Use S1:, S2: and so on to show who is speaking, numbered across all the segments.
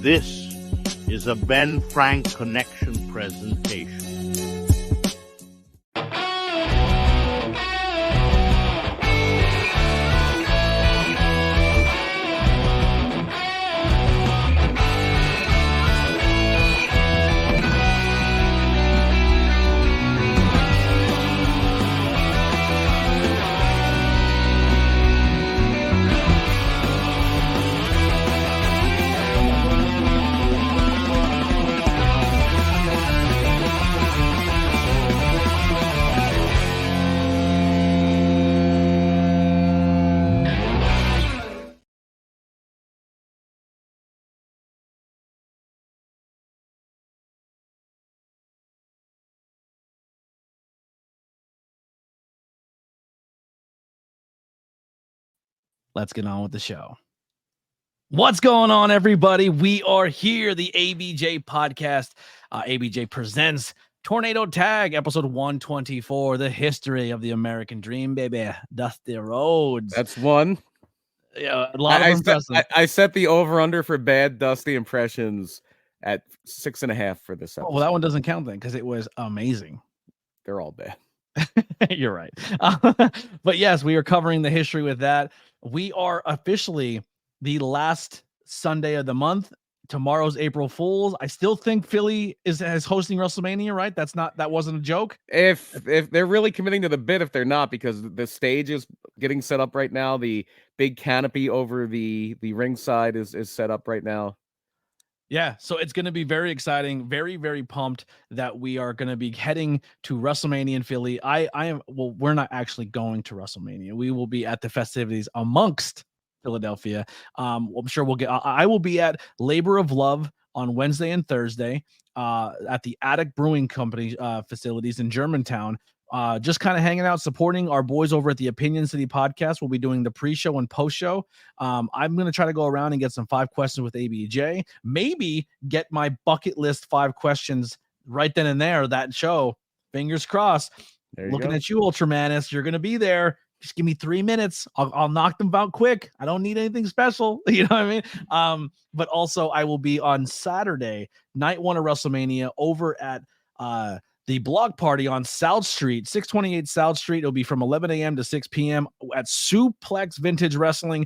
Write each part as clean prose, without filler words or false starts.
S1: This is a Ben Frank Connection presentation.
S2: Let's get on with the show. What's going on, everybody? We are here, the ABJ podcast. ABJ presents Tornado Tag, episode 124, the history of the American dream, baby. Dusty Rhodes.
S3: That's one.
S2: Yeah, a lot of impressive.
S3: I set the over-under for bad Dusty impressions at 6.5 for this episode.
S2: Oh, well, that one doesn't count then, because it was amazing.
S3: They're all bad.
S2: You're right. But yes, we are covering the history with that. We are officially the last Sunday of the month. Tomorrow's April Fool's. I still think Philly is hosting WrestleMania, right? That wasn't a joke.
S3: If they're really committing to the bit, if they're not, because the stage is getting set up right now. The big canopy over the ringside is set up right now.
S2: Yeah, so it's going to be very exciting. Very, very pumped that we are going to be heading to WrestleMania in Philly. We're not actually going to WrestleMania. We will be at the festivities amongst Philadelphia. I'm sure I will be at Labor of Love on Wednesday and Thursday at the Attic Brewing Company facilities in Germantown. Just kind of hanging out, supporting our boys over at the Opinion City podcast. We'll be doing the pre-show and post-show. I'm going to try to go around and get some 5 questions with ABJ. Maybe get my bucket list 5 questions right then and there. That show, fingers crossed. Looking at you, Ultramanus. You're going to be there. Just give me 3 minutes. I'll knock them out quick. I don't need anything special. You know what I mean? But also I will be on Saturday, night 1 of WrestleMania, over at the block party on South Street, 628 South Street. It'll be from 11 a.m. to 6 p.m. at Suplex Vintage Wrestling.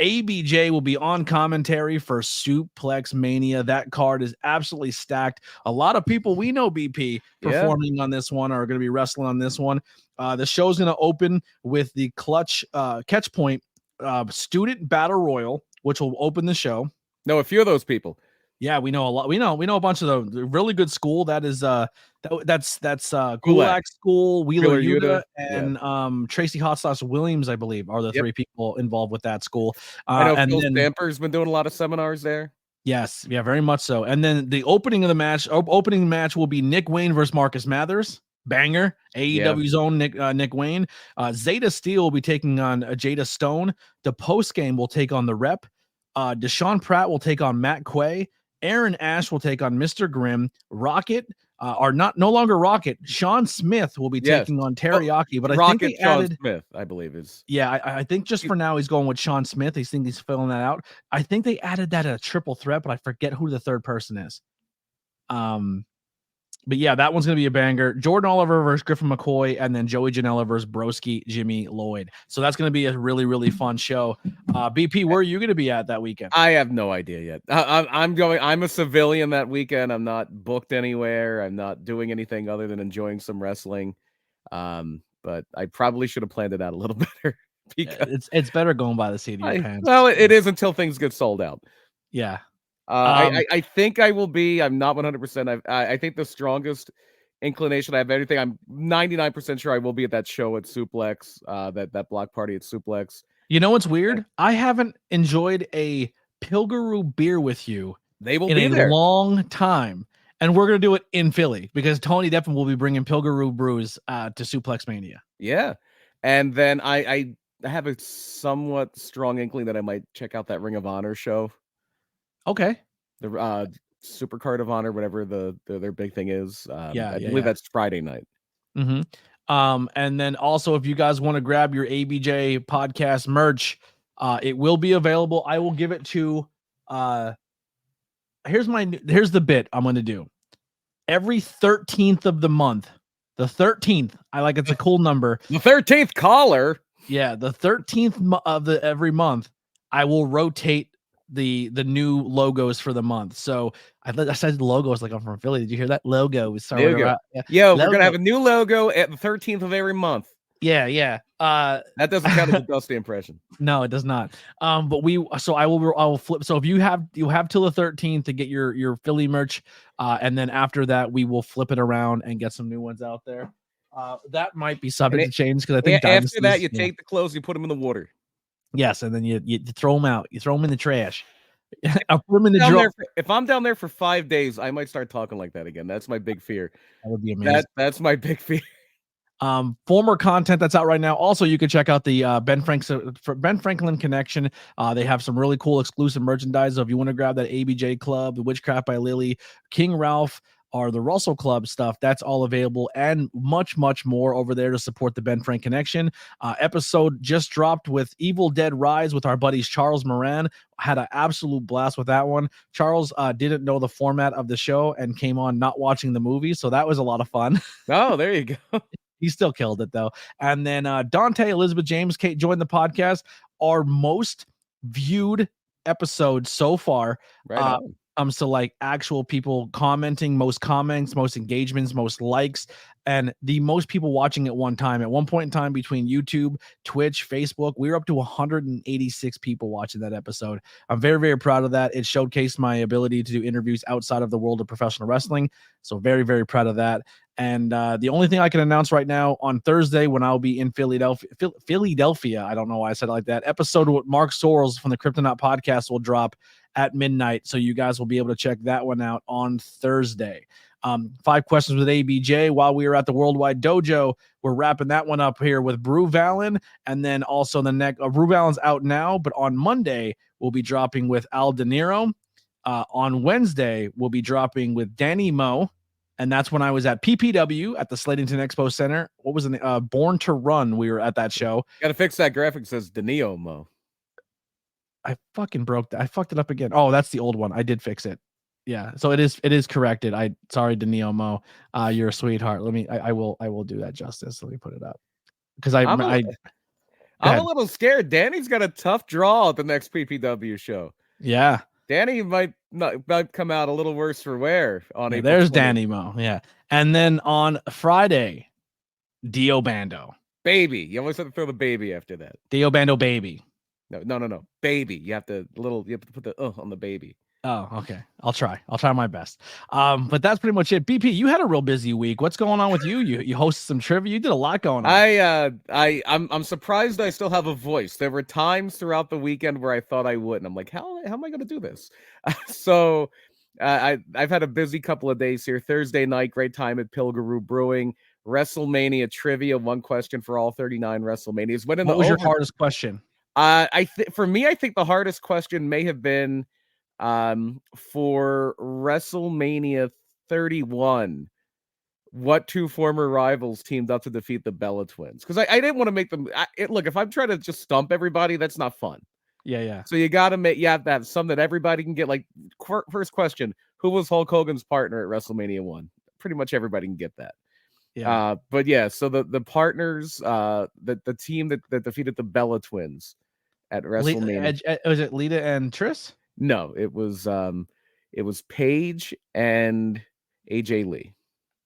S2: ABJ will be on commentary for Suplex Mania. That card is absolutely stacked. A lot of people we know, BP, performing on this one, are going to be wrestling on this one. The show's going to open with the Clutch Catch Point Student Battle Royal, which will open the show.
S3: Know a few of those people. Yeah,
S2: we know a lot. We know a bunch of the really good school. That is that's Gulak School, Wheeler Yuta, and Tracy Hot Williams, I believe, are the 3 people involved with that school.
S3: I know Phil Stamper's been doing a lot of seminars there.
S2: Yes, yeah, very much so. And then the opening match will be Nick Wayne versus Marcus Mathers. Banger. AEW's own Nick Wayne. Zeta Steel will be taking on Jada Stone. The post game will take on the Rep. Deshaun Pratt will take on Matt Quay. Aaron Ash will take on Mr. Grimm. Rocket, no longer Rocket. Sean Smith will be taking on Teriyaki. But I think they added
S3: Smith, I believe is.
S2: Yeah, I think just for now he's going with Sean Smith. He's filling that out. I think they added that as a triple threat, but I forget who the third person is. But yeah, that one's going to be a banger. Jordan Oliver versus Griffin McCoy, and then Joey Janela versus Broski Jimmy Lloyd. So that's going to be a really, really fun show. BP, where are you going to be at that weekend?
S3: I have no idea yet. I'm a civilian that weekend. I'm not booked anywhere. I'm not doing anything other than enjoying some wrestling. But I probably should have planned it out a little better.
S2: Because it's better going by the seat of your pants.
S3: Well, it is until things get sold out.
S2: Yeah.
S3: I think I will be. I'm not 100%. I think the strongest inclination I have anything. I'm 99% sure I will be at that show at Suplex. That block party at Suplex.
S2: You know what's weird? I haven't enjoyed a Pilgaroo beer with you.
S3: They will
S2: in
S3: be
S2: a
S3: there.
S2: long time, and we're gonna do it in Philly because Tony Deppen will be bringing Pilgaroo brews to Suplex Mania.
S3: Yeah, and then I have a somewhat strong inkling that I might check out that Ring of Honor show.
S2: Okay.
S3: The Super Card of Honor, whatever their big thing is. I believe that's Friday night.
S2: Mm-hmm. And then also, if you guys want to grab your ABJ podcast merch, it will be available. I will give it to here's the bit I'm going to do. Every 13th of the month, the 13th, it's a cool number.
S3: The 13th caller.
S2: Yeah, the 13th of every month, I will rotate the new logos for the month. So I said logos like I'm from Philly. Did you hear that? Logos.
S3: Logo.
S2: Yeah.
S3: We're gonna have a new logo at the 13th of every month.
S2: Yeah.
S3: That doesn't count as a Dusty impression.
S2: No, it does not. But I will flip. So if you have till the 13th to get your Philly merch, and then after that we will flip it around and get some new ones out there. That might be subject to change because I think
S3: after that you take the clothes, you put them in the water.
S2: Yes, and then you throw them out. You throw them in the trash. I'll put them in the drawer.
S3: If I'm down there for 5 days, I might start talking like that again. That's my big fear.
S2: That would be amazing.
S3: That's my big fear.
S2: Former content that's out right now. Also, you can check out the Ben Franklin Connection. They have some really cool exclusive merchandise. So if you want to grab that ABJ Club, the Witchcraft by Lily, King Ralph, or the Russell Club stuff, that's all available and much, much more over there to support the Ben Frank Connection. Episode just dropped with Evil Dead Rise with our buddies Charles Moran. Had an absolute blast with that one. Charles didn't know the format of the show and came on not watching the movie, so that was a lot of fun.
S3: Oh, there you go.
S2: He still killed it though. And then Dante, Elizabeth James, Kate joined the podcast. Our most viewed episode so far.
S3: Right.
S2: So like actual people commenting, most comments, most engagements, most likes, and the most people watching at one time. At one point in time, between YouTube, Twitch, Facebook, we were up to 186 people watching that episode. I'm very, very proud of that. It showcased my ability to do interviews outside of the world of professional wrestling. So very, very proud of that. And the only thing I can announce right now, on Thursday when I'll be in Philadelphia, I don't know why I said it like that, episode with Mark Sorrells from the Kryptonaut podcast will drop at midnight. So you guys will be able to check that one out on Thursday. 5 questions with ABJ while we were at the Worldwide Dojo. We're wrapping that one up here with Brew Vallon. And then also the next, Brew Vallon's out now, but on Monday, we'll be dropping with Al De Niro. On Wednesday, we'll be dropping with Danny Moe. And that's when I was at PPW at the Slatington Expo Center. What was it? Born to Run. We were at that show.
S3: Got to fix that graphic. Says Denio Mo.
S2: I fucking broke that. I fucked it up again. Oh, that's the old one. I did fix it. Yeah. So it is corrected. Sorry, Denio Mo. You're a sweetheart. I will do that justice. Let me put it up. Because I'm
S3: a little scared. Danny's got a tough draw at the next PPW show.
S2: Yeah.
S3: Danny might come out a little worse for wear on April
S2: There's
S3: 20th.
S2: Danny Mo. Yeah. And then on Friday, Dio Bando.
S3: Baby. You always have to throw the baby after that.
S2: Dio Bando baby.
S3: No. Baby. You have to put the on the baby.
S2: Oh, okay. I'll try my best. But that's pretty much it. BP, you had a real busy week. What's going on with you? You hosted some trivia. You did a lot going on.
S3: I'm surprised I still have a voice. There were times throughout the weekend where I thought I wouldn't. I'm like, how am I going to do this? So I've had a busy couple of days here. Thursday night, great time at Pilgaroo Brewing. WrestleMania trivia, 1 question for all 39 WrestleManias. What
S2: was your hardest question?
S3: For me, I think the hardest question may have been for WrestleMania 31, what 2 former rivals teamed up to defeat the Bella Twins? Because I didn't want to make them look, if I'm trying to just stump everybody, that's not fun.
S2: Yeah.
S3: So you have to have some that everybody can get. Like, first question, who was Hulk Hogan's partner at WrestleMania 1? Pretty much everybody can get that.
S2: Yeah.
S3: But yeah, so the partners, the team that defeated the Bella Twins at WrestleMania.
S2: Was it Lita and Triss?
S3: No, it was Paige and AJ Lee.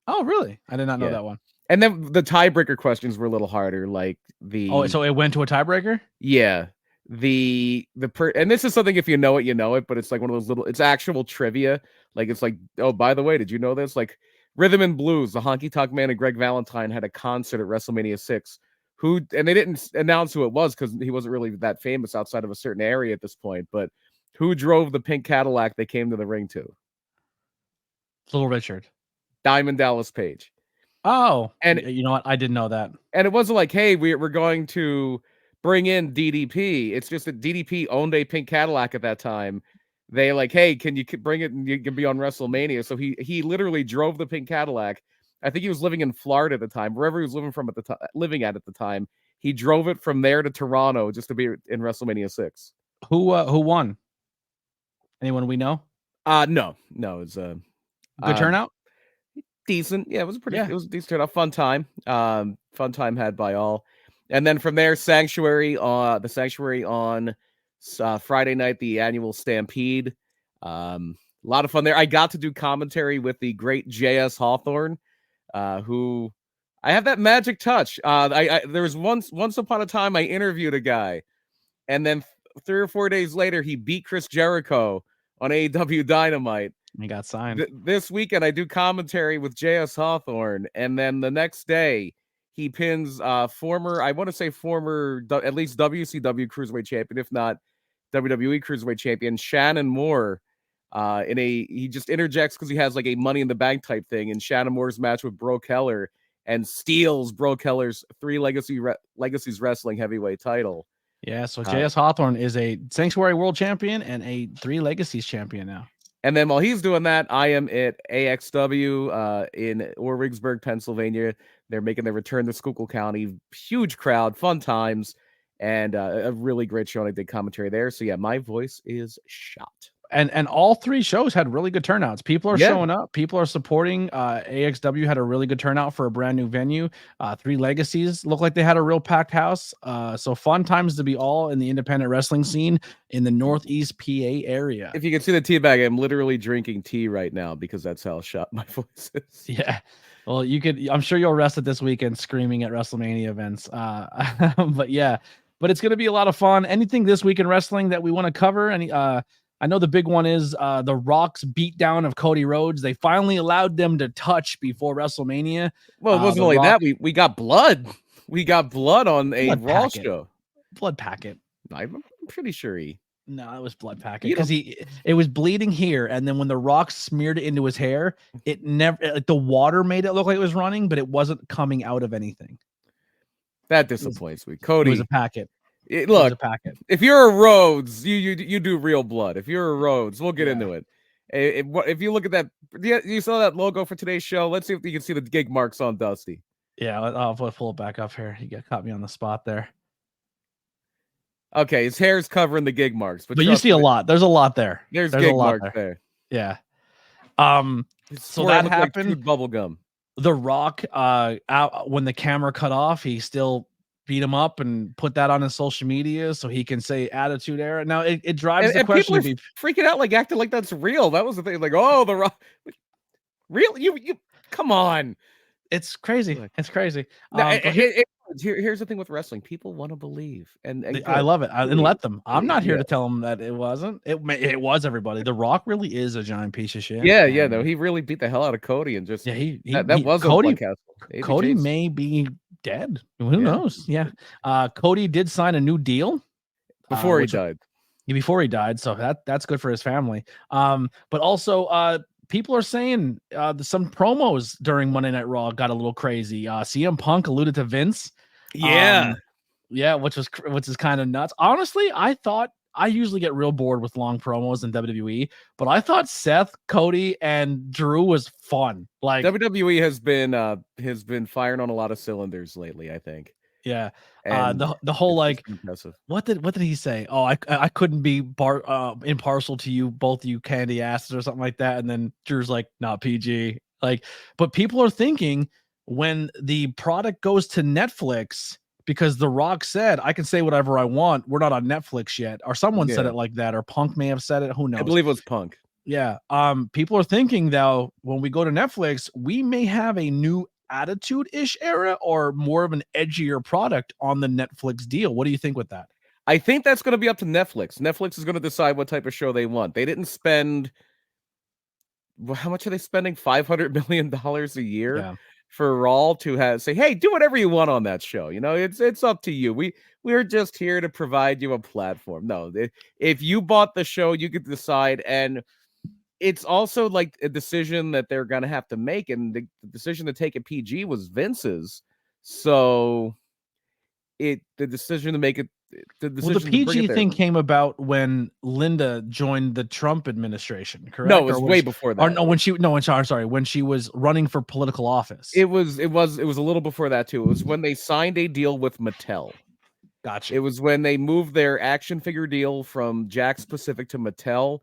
S2: Oh, really? I did not know that one.
S3: And then the tiebreaker questions were a little harder. Like
S2: so it went to a tiebreaker?
S3: Yeah. And this is something, if you know it, you know it, but it's like one of those it's actual trivia. Like, it's like, oh, by the way, did you know this? Like, Rhythm and Blues, the Honky Tonk Man and Greg Valentine had a concert at WrestleMania 6. And they didn't announce who it was because he wasn't really that famous outside of a certain area at this point, but who drove the pink Cadillac they came to the ring to?
S2: Little Richard.
S3: Diamond Dallas Page.
S2: Oh, and you know what? I didn't know that.
S3: And it wasn't like, hey, we're going to bring in DDP. It's just that DDP owned a pink Cadillac at that time. They like, hey, can you bring it and you can be on WrestleMania? So he literally drove the pink Cadillac. I think he was living in Florida at the time, wherever he was living at the time. He drove it from there to Toronto just to be in WrestleMania 6.
S2: Who won? Anyone we know?
S3: No, it's
S2: Good turnout.
S3: decent. Yeah, it was
S2: Yeah.
S3: it was a decent turnout. Fun time. Fun time had by all. And then from there, Sanctuary on Friday night, the annual Stampede. A lot of fun there. I got to do commentary with the great J.S. Hawthorne, who I have that magic touch. There was once upon a time I interviewed a guy, and then 3 or 4 days later he beat Chris Jericho on AEW Dynamite.
S2: He got signed.
S3: This weekend I do commentary with J.S. Hawthorne, and then the next day he pins former at least WCW Cruiserweight Champion, if not WWE Cruiserweight Champion, Shannon Moore. He just interjects because he has like a Money in the Bank type thing in Shannon Moore's match with Bro Keller, and steals Bro Keller's 3 Legacies Wrestling heavyweight title.
S2: Yeah, so J.S. Hawthorne is a Sanctuary World Champion and a 3 Legacies champion now.
S3: And then while he's doing that, I am at AXW in Warwicksburg, Pennsylvania. They're making their return to Schuylkill County. Huge crowd, fun times, and a really great show. And I did commentary there. So yeah, my voice is shot.
S2: And all 3 shows had really good turnouts. People are showing up. People are supporting. AXW had a really good turnout for a brand new venue. 3 Legacies looked like they had a real packed house. So fun times to be all in the independent wrestling scene in the Northeast PA area.
S3: If you can see the tea bag, I'm literally drinking tea right now because that's how shot my voice is.
S2: Yeah. Well, I'm sure you'll rest it this weekend screaming at WrestleMania events. But yeah, but it's going to be a lot of fun. Anything this week in wrestling that we want to cover? I know the big one is the Rock's beatdown of Cody Rhodes. They finally allowed them to touch before WrestleMania.
S3: Well, it wasn't only that. We got blood. We got blood on a Raw show.
S2: Blood packet.
S3: I'm pretty sure
S2: No, it was blood packet because it was bleeding here, and then when the Rock smeared it into his hair, it never the water made it look like it was running, but it wasn't coming out of anything. That
S3: disappoints me. Cody,
S2: it was a packet.
S3: Look, a packet. If you're a Rhodes, you do real blood. If you're a Rhodes, we'll get into it. If you look at that, you saw that logo for today's show. Let's see if you can see the gig marks on Dusty.
S2: Yeah, I'll pull it back up here. You caught me on the spot there.
S3: Okay, his hair's covering the gig marks, but
S2: you see a lot. There's a lot there.
S3: There's gig marks there.
S2: Yeah. So that happened.
S3: Like bubble gum.
S2: The Rock, when the camera cut off, he still beat him up and put that on his social media so he can say Attitude Era. Now it drives the question.
S3: People are freaking out, like acting like that's real. That was the thing. Like, oh, the Rock, real? You come on.
S2: It's crazy. It's crazy.
S3: Here's the thing with wrestling: people want to believe, and
S2: I love it. And let them. I'm not here to tell them that it wasn't. It was everybody. The Rock really is a giant piece of shit.
S3: Yeah. No, he really beat the hell out of Cody, and just that was
S2: Cody. Cody may be dead. Who knows? Yeah. Cody did sign a new deal
S3: before he died.
S2: Before he died, so that's good for his family. But also, people are saying some promos during Monday Night Raw got a little crazy. CM Punk alluded to Vince. Which is kind of nuts. Honestly, I usually get real bored with long promos in WWE, but I thought Seth, Cody, and Drew was fun. Like
S3: WWE has been firing on a lot of cylinders lately, I think.
S2: Yeah. The whole like impressive. What did he say? Oh, I couldn't be impartial to you, both you candy asses or something like that. And then Drew's like, not PG. Like, but people are thinking when the product goes to Netflix, because The Rock said, I can say whatever I want. We're not on Netflix yet. Or someone said it like that, or Punk may have said it. Who knows?
S3: I believe it was Punk.
S2: Yeah. People are thinking though, when we go to Netflix, we may have a new Attitude-ish era or more of an edgier product on the Netflix deal. What do you think with that?
S3: I think that's going to be up to Netflix. Netflix is going to decide what type of show they want. They didn't spend, how much are they spending? $500 million a year for Raw to say, hey, do whatever you want on that show. You know, it's up to you. We're just here to provide you a platform. No, if you bought the show, you could decide. And it's also like a decision that they're going to have to make. And the decision to take a PG was Vince's. So the decision to make it,
S2: the PG thing came about when Linda joined the Trump administration, correct?
S3: No, it was way before that.
S2: When she was running for political office.
S3: It was a little before that too. It was when they signed a deal with Mattel.
S2: Gotcha.
S3: It was when they moved their action figure deal from Jakks Pacific to Mattel.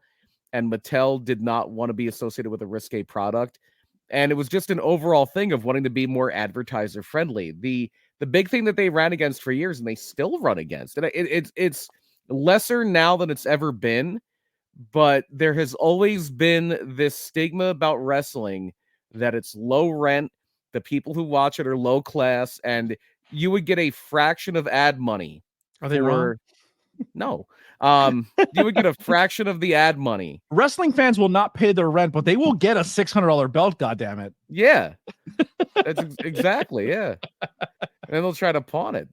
S3: and Mattel did not want to be associated with a risque product. And it was just an overall thing of wanting to be more advertiser friendly. The big thing that they ran against for years, and they still run against, and it's lesser now than it's ever been, but there has always been this stigma about wrestling that it's low rent, the people who watch it are low class, and you would get a fraction of ad money.
S2: Are they wrong?
S3: No. You would get a fraction of the ad money.
S2: Wrestling fans will not pay their rent, but they will get a $600 belt, goddammit.
S3: Yeah. That's exactly, yeah. And they'll try to pawn it.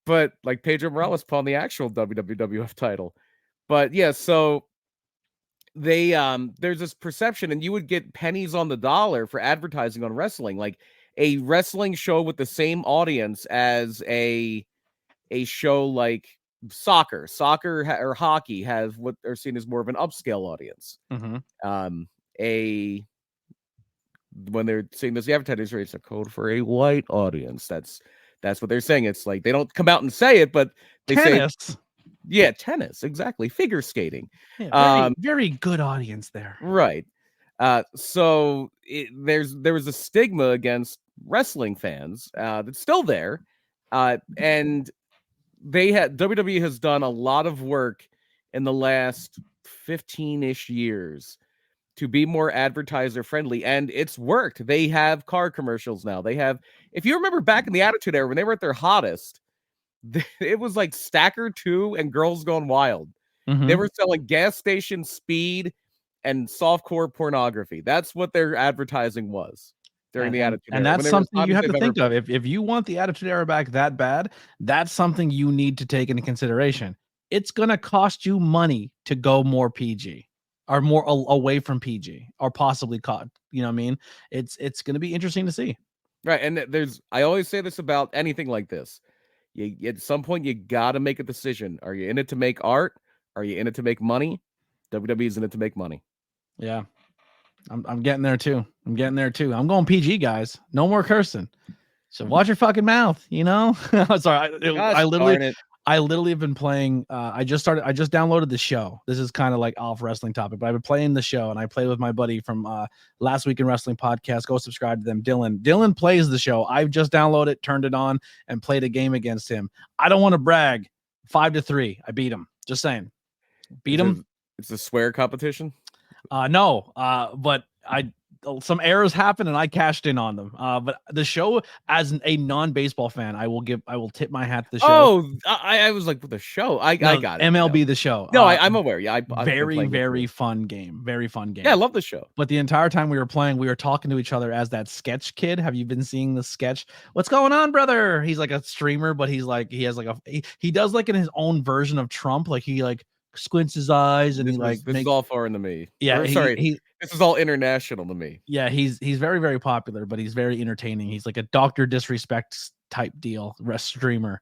S3: But like Pedro Morales pawned the actual WWF title. But yeah, so they there's this perception, and you would get pennies on the dollar for advertising on wrestling, like a wrestling show with the same audience as a show like soccer or hockey has what are seen as more of an upscale audience. When they're saying this, the advertisers say it's a code for a white audience. That's what they're saying. It's like they don't come out and say it, but they
S2: tennis.
S3: say, yeah, tennis, exactly. Figure skating.
S2: Yeah, very good audience there.
S3: Right. So there was a stigma against wrestling fans that's still there. And WWE has done a lot of work in the last 15-ish years to be more advertiser friendly, and it's worked. They have car commercials now. They have, if you remember back in the Attitude Era when they were at their hottest, it was like Stacker 2 and Girls Gone Wild. They were selling gas station speed and softcore pornography. That's what their advertising was during the Attitude Era.
S2: And that's something you have to think of. If you want the Attitude Era back that bad, that's something you need to take into consideration. It's going to cost you money to go more PG or more away from PG or possibly caught. You know what I mean? It's going to be interesting to see.
S3: Right. And I always say this about anything like this. At some point, you got to make a decision. Are you in it to make art? Are you in it to make money? WWE is in it to make money.
S2: Yeah. I'm getting there too. I'm going PG, guys. No more cursing. So watch your fucking mouth, you know? Sorry. I literally have been playing. I just downloaded the show. This is kind of like off wrestling topic, but I've been playing the show, and I played with my buddy from Last Week in Wrestling podcast. Go subscribe to them, Dylan. Dylan plays the show. I've just downloaded it, turned it on, and played a game against him. I don't want to brag. 5-3. I beat him. Just saying. Beat him.
S3: It's a swear competition.
S2: No. But some errors happened and I cashed in on them. But the show, as a non-baseball fan, I will tip my hat to the show.
S3: Oh, I was like, the show. I got it.
S2: MLB the show.
S3: No, I'm aware. Yeah,
S2: very fun game. Very fun game.
S3: Yeah, I love the show.
S2: But the entire time we were playing, we were talking to each other as that sketch kid. Have you been seeing the sketch? What's going on, brother? He's like a streamer, but he's like he does like in his own version of Trump. Like he like squints his eyes and
S3: this is all foreign to me.
S2: Yeah,
S3: this is all international to me.
S2: Yeah, he's very, very popular, but he's very entertaining. He's like a Dr. Disrespect type deal, streamer.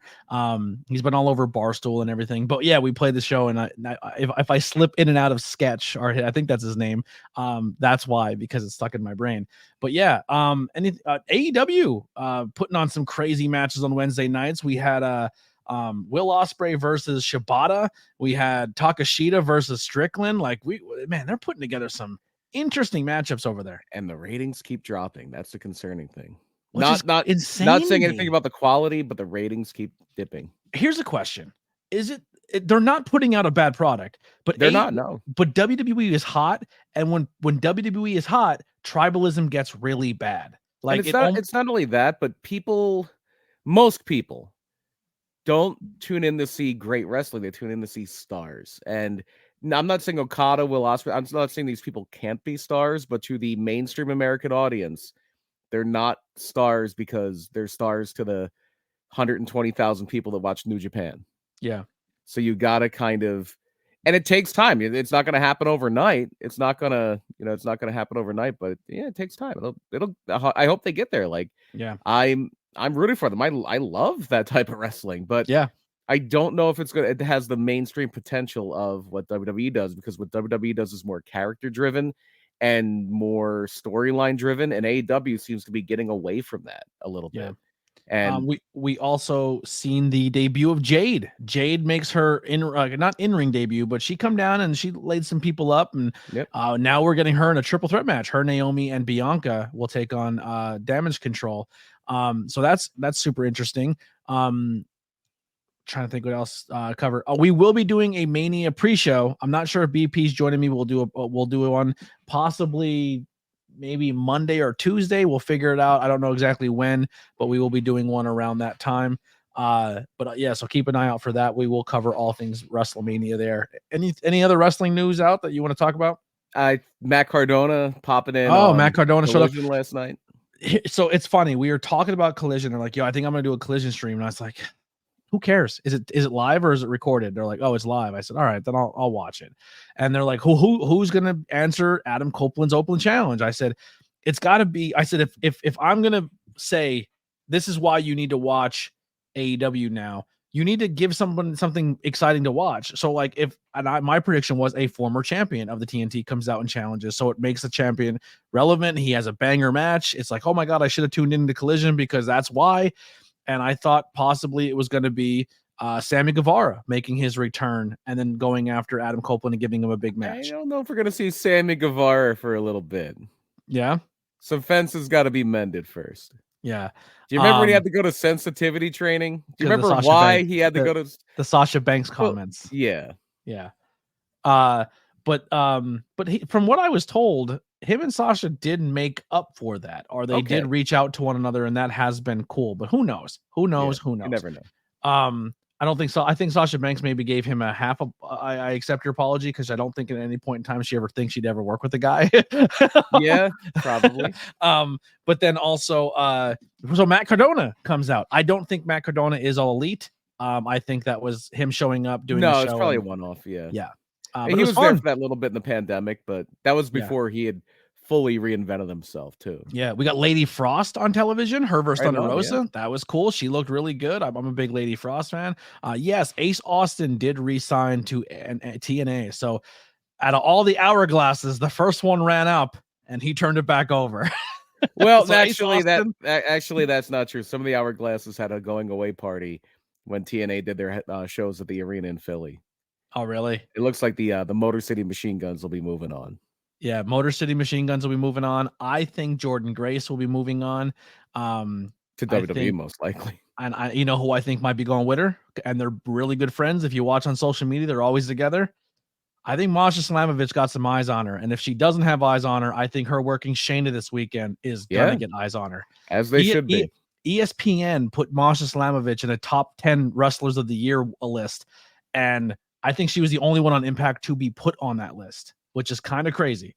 S2: He's been all over Barstool and everything. But yeah, we played the show, and if I slip in and out of sketch, or I think that's his name, that's why, because it's stuck in my brain. But yeah, AEW putting on some crazy matches on Wednesday nights. We had Will Ospreay versus Shibata. We had Takashita versus Strickland. Like they're putting together some interesting matchups over there,
S3: and the ratings keep dropping. That's the concerning thing.
S2: Not insane.
S3: Not saying anything about the quality, but the ratings keep dipping.
S2: Here's a question: is it they're not putting out a bad product, but
S3: they're not. No,
S2: but WWE is hot, and when WWE is hot, tribalism gets really bad. Like
S3: it's not only that, but most people don't tune in to see great wrestling. They tune in to see stars. And I'm not saying Okada, Will Ospreay, I'm not saying these people can't be stars, but to the mainstream American audience, they're not stars because they're stars to the 120,000 people that watch New Japan.
S2: Yeah.
S3: So you got to kind of, and it takes time. It's not going to happen overnight. It's not going to happen overnight, but yeah, it takes time. I hope they get there. Like,
S2: yeah,
S3: I'm rooting for them. I love that type of wrestling, but
S2: yeah,
S3: I don't know if it has the mainstream potential of what WWE does, because what WWE does is more character driven and more storyline driven, and AEW seems to be getting away from that a little bit. And
S2: we also seen the debut of Jade. Jade makes her not in-ring debut, but she come down and she laid some people up, and
S3: yep.
S2: Now we're getting her in a triple threat match. Her, Naomi, and Bianca will take on Damage Control. So that's super interesting. Trying to think what else cover. We will be doing a Mania pre-show. I'm not sure if BP's joining me. We'll do one possibly maybe Monday or Tuesday. We'll figure it out. I don't know exactly when, but we will be doing one around that time. Yeah, so keep an eye out for that. We will cover all things WrestleMania there. Any other wrestling news out that you want to talk about?
S3: Matt Cardona popping in.
S2: Oh, Matt Cardona showed up
S3: last night.
S2: So it's funny. We were talking about Collision. They're like, yo, I think I'm gonna do a Collision stream. And I was like, who cares? Is it live or is it recorded? They're like, oh, it's live. I said, all right, then I'll watch it. And they're like, who's gonna answer Adam Copeland's open challenge? I said, it's gotta be. I said, if I'm gonna say this is why you need to watch AEW now, you need to give someone something exciting to watch. So like my prediction was a former champion of the TNT comes out and challenges. So it makes the champion relevant. He has a banger match. It's like, oh my God, I should have tuned into Collision because that's why. And I thought possibly it was going to be Sammy Guevara making his return and then going after Adam Copeland and giving him a big match.
S3: I don't know if we're going to see Sammy Guevara for a little bit.
S2: Yeah.
S3: Some fences got to be mended first.
S2: Yeah.
S3: Do you remember when he had to go to sensitivity training? Do you remember why he had to go to
S2: the Sasha Banks comments?
S3: Yeah.
S2: Yeah. But from what I was told, him and Sasha did make up for that, or they did reach out to one another, and that has been cool. But who knows? Who knows?
S3: Yeah,
S2: who knows?
S3: You never know.
S2: I don't think so. I think Sasha Banks maybe gave him a half. I accept your apology because I don't think at any point in time she ever thinks she'd ever work with the guy.
S3: Yeah, probably.
S2: But then also, so Matt Cardona comes out. I don't think Matt Cardona is all elite. I think that was him showing up doing.
S3: No, it's probably a one-off. Yeah.
S2: Yeah.
S3: He was there for that little bit in the pandemic, but that was before he had fully reinvented himself too.
S2: Yeah, we got Lady Frost on television. Her versus Thunder Rosa.
S3: Yeah.
S2: That was cool. She looked really good. I'm a big Lady Frost fan. Yes, Ace Austin did re-sign to TNA. So out of all the hourglasses, the first one ran up and he turned it back over.
S3: Well, so actually that's not true. Some of the hourglasses had a going away party when TNA did their shows at the arena in Philly.
S2: Oh, really?
S3: It looks like the Motor City Machine Guns will be moving on.
S2: Yeah, Motor City Machine Guns will be moving on. I think Jordan Grace will be moving on
S3: to WWE most likely.
S2: And you know who I think might be going with her, and they're really good friends. If you watch on social media, they're always together. I think Masha Slamovich got some eyes on her, and if she doesn't have eyes on her, I think her working Shayna this weekend is gonna get eyes on her,
S3: as they should be.
S2: ESPN put Masha Slamovich in a top 10 wrestlers of the year list, and I think she was the only one on Impact to be put on that list, which is kind of crazy.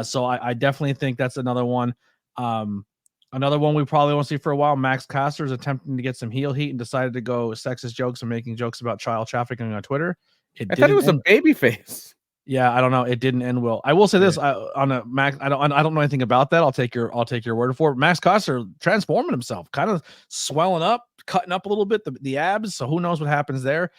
S2: So I definitely think that's another one. Another one we probably won't see for a while. Max Caster is attempting to get some heel heat and decided to go sexist jokes and making jokes about child trafficking on Twitter.
S3: I thought he was a baby face.
S2: Yeah, I don't know. It didn't end well. I will say this on a Max. I don't know anything about that. I'll take your word for it. Max Caster transforming himself, kind of swelling up, cutting up a little bit the abs. So who knows what happens there?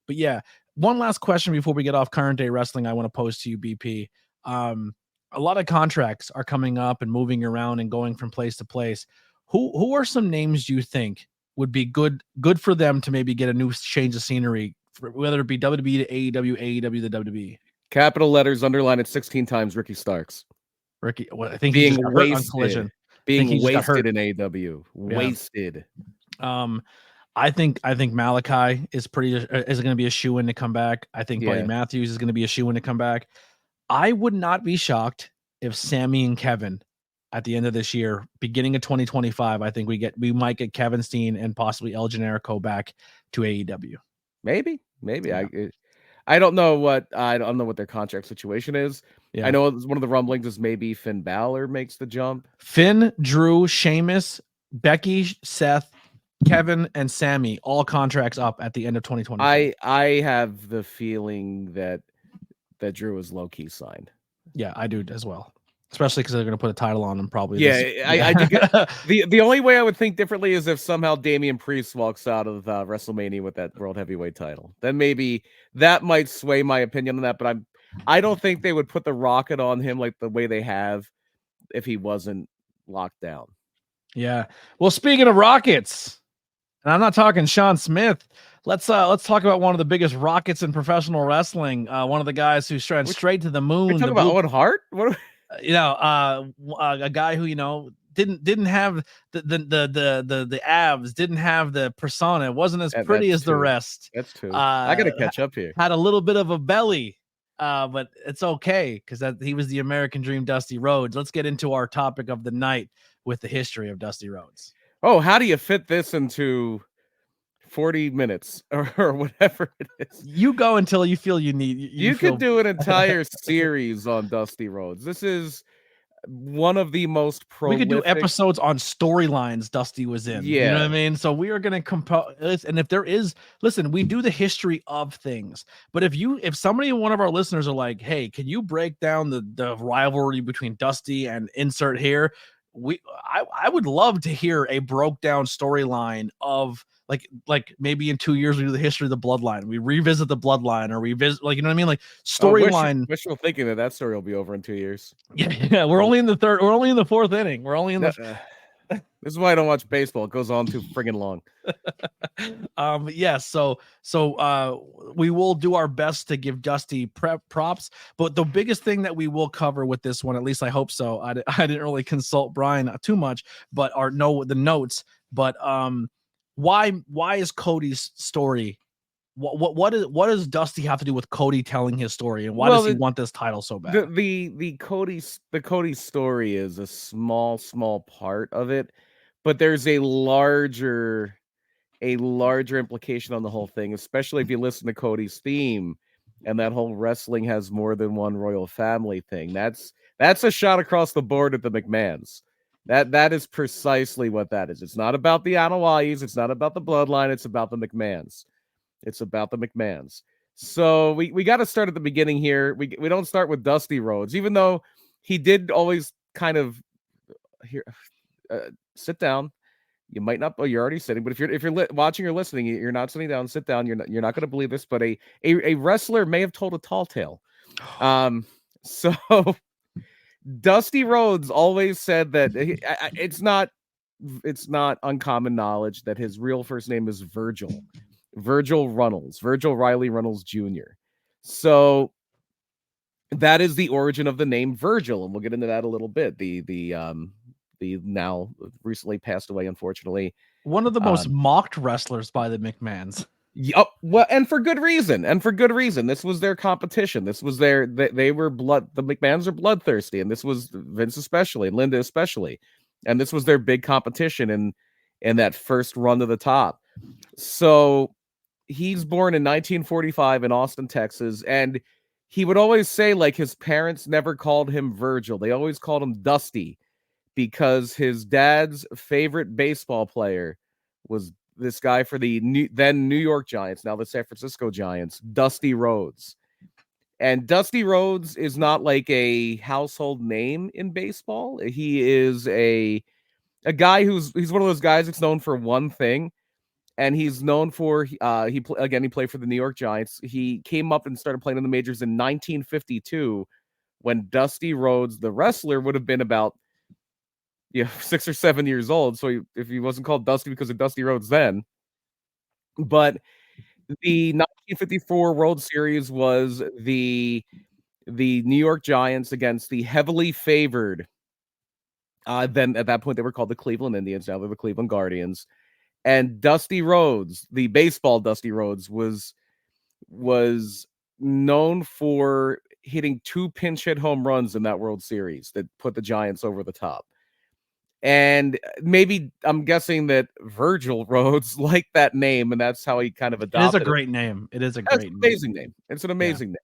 S2: But yeah, one last question before we get off current day wrestling I want to pose to you, BP. A lot of contracts are coming up and moving around and going from place to place. Who are some names you think would be good for them to maybe get a new change of scenery, whether it be WWE to AEW, AEW to WWE?
S3: Capital letters underline it 16 times. Ricky Starks.
S2: Ricky, well, I think being wasted on Collision.
S3: Being wasted in AEW. Wasted.
S2: I think Malachi is going to be a shoe-in to come back. I think Buddy Matthews is going to be a shoe-in to come back. I would not be shocked if Sammy and Kevin at the end of this year, beginning of 2025, I think we might get Kevin Steen and possibly El Generico back to AEW.
S3: Maybe. Yeah. I don't know what their contract situation is. Yeah. I know one of the rumblings is maybe Finn Balor makes the jump.
S2: Finn, Drew, Sheamus, Becky, Seth, Kevin, and Sammy, all contracts up at the end of 2020.
S3: I have the feeling that Drew is low-key signed.
S2: Yeah, I do as well. Especially because they're going to put a title on him probably.
S3: Yeah, I think the only way I would think differently is if somehow Damian Priest walks out of WrestleMania with that World Heavyweight title. Then maybe that might sway my opinion on that, but I don't think they would put the rocket on him like the way they have if he wasn't locked down.
S2: Yeah. Well, speaking of rockets, and I'm not talking Sean Smith. Let's talk about one of the biggest rockets in professional wrestling. One of the guys who's trying straight to the moon.
S3: We're talking about Owen Hart. What?
S2: A guy who didn't have the abs, didn't have the persona, wasn't as pretty as the rest.
S3: That's true. I gotta catch up here.
S2: Had a little bit of a belly, but it's okay because he was the American Dream, Dusty Rhodes. Let's get into our topic of the night with the history of Dusty Rhodes.
S3: Oh, how do you fit this into 40 minutes or whatever it is?
S2: You go until you feel you need.
S3: You could do an entire series on Dusty Rhodes. This is one of the most prolific.
S2: We could do episodes on storylines Dusty was in.
S3: Yeah.
S2: You know what I mean? So we are going to compose. And if there is, listen, we do the history of things. But if somebody, one of our listeners are like, hey, can you break down the rivalry between Dusty and insert here? I would love to hear a broke down storyline of like maybe in 2 years we do the history of the bloodline. We revisit the bloodline, or we visit, like, you know what I mean? Like storyline.
S3: Wishful thinking that story will be over in 2 years.
S2: Yeah. We're only in the fourth inning. We're only in the.
S3: This is why I don't watch baseball. It goes on too friggin' long.
S2: Yes. So we will do our best to give Dusty props, but the biggest thing that we will cover with this one, at least I hope so. I didn't really consult Brian too much, but the notes. But why is Cody's story? What does Dusty have to do with Cody telling his story, and why does he want this title so bad?
S3: The Cody story is a small part of it, but there's a larger implication on the whole thing, especially if you listen to Cody's theme and that whole wrestling has more than one royal family thing. That's a shot across the board at the McMahons. That is precisely what that is. It's not about the Anawais, it's not about the bloodline, it's about the McMahons. It's about the McMahons. So we got to start at the beginning here. We don't start with Dusty Rhodes, even though he did always kind of here. Sit down. You might not. Oh, you're already sitting. But if you're watching or listening, you're not sitting down. Sit down. You're not going to believe this, but a wrestler may have told a tall tale. So Dusty Rhodes always said that it's not uncommon knowledge that his real first name is Virgil Runnels, Virgil Riley Runnels Jr. So that is the origin of the name Virgil, and we'll get into that a little bit. The now recently passed away, unfortunately,
S2: one of the most mocked wrestlers by the McMahons.
S3: Yep. Well, and for good reason. This was their competition. This was they were the McMahons are bloodthirsty, and this was Vince especially, and Linda especially, and this was their big competition in that first run to the top. So he's born in 1945 in Austin, Texas, and he would always say, like, his parents never called him Virgil. They always called him Dusty, because his dad's favorite baseball player was this guy for the then New York Giants, now the San Francisco Giants, Dusty Rhodes. And Dusty Rhodes is not like a household name in baseball. He is a guy he's one of those guys that's known for one thing. And he's known for he played for the New York Giants. He came up and started playing in the majors in 1952, when Dusty Rhodes, the wrestler, would have been about 6 or 7 years old. So if he wasn't called Dusty because of Dusty Rhodes then. But the 1954 World Series was the New York Giants against the heavily favored. Then at that point they were called the Cleveland Indians. Now they're the Cleveland Guardians. And Dusty Rhodes, the baseball Dusty Rhodes, was known for hitting 2 pinch hit home runs in that World Series that put the Giants over the top. And maybe I'm guessing that Virgil Rhodes liked that name, and that's how he kind of adopted it.
S2: It is a great name. It's an
S3: amazing name. It's an amazing name.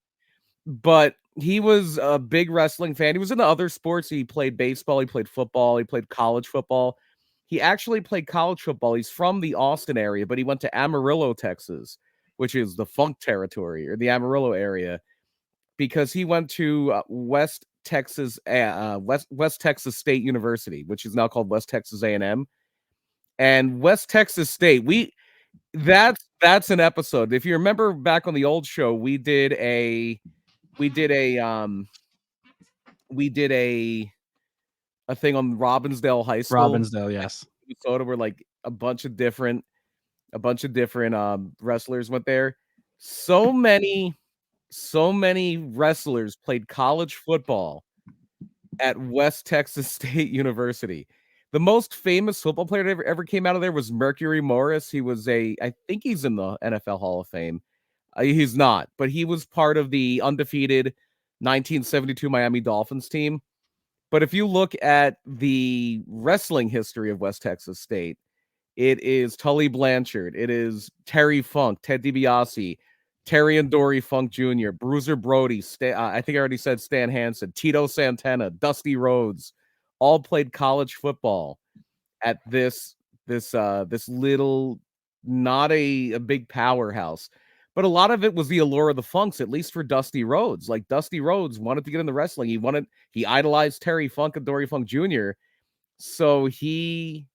S3: But he was a big wrestling fan. He was into other sports. He played baseball. He played football. He played college football. He actually played college football. He's from the Austin area, but he went to Amarillo, Texas, which is the Funk territory, or the Amarillo area, because he went to West Texas State University, which is now called West Texas A&M. And West Texas State, that's an episode. If you remember back on the old show, we did a a thing on Robbinsdale High School,
S2: Robbinsdale, yes.
S3: Minnesota, where like a bunch of different wrestlers went there. So many wrestlers played college football at West Texas State University. The most famous football player that ever came out of there was Mercury Morris. He was I think he's in the NFL Hall of Fame. He's not, but he was part of the undefeated 1972 Miami Dolphins team. But if you look at the wrestling history of West Texas State, it is Tully Blanchard. It is Terry Funk, Ted DiBiase, Terry and Dory Funk Jr., Bruiser Brody, I think I already said Stan Hansen, Tito Santana, Dusty Rhodes, all played college football at this little, not a big powerhouse. But a lot of it was the allure of the Funks, at least for Dusty Rhodes. Like Dusty Rhodes wanted to get into wrestling. He idolized Terry Funk and Dory Funk Jr. So he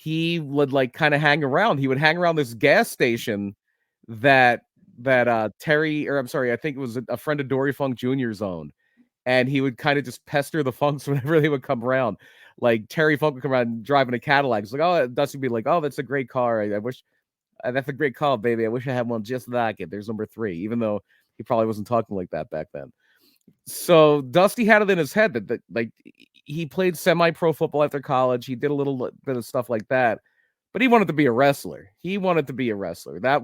S3: would like kind of hang around. He would hang around this gas station that Terry, or I'm sorry, I think it was a friend of Dory Funk Jr.'s owned. And he would kind of just pester the Funks whenever they would come around. Like Terry Funk would come around driving a Cadillac. It's like, oh, Dusty would be like, oh, that's a great car. I wish that's a great call, baby. I wish I had one just like it. There's number 3, even though he probably wasn't talking like that back then. So Dusty had it in his head that like he played semi-pro football after college. He did a little bit of stuff like that, but he wanted to be a wrestler. That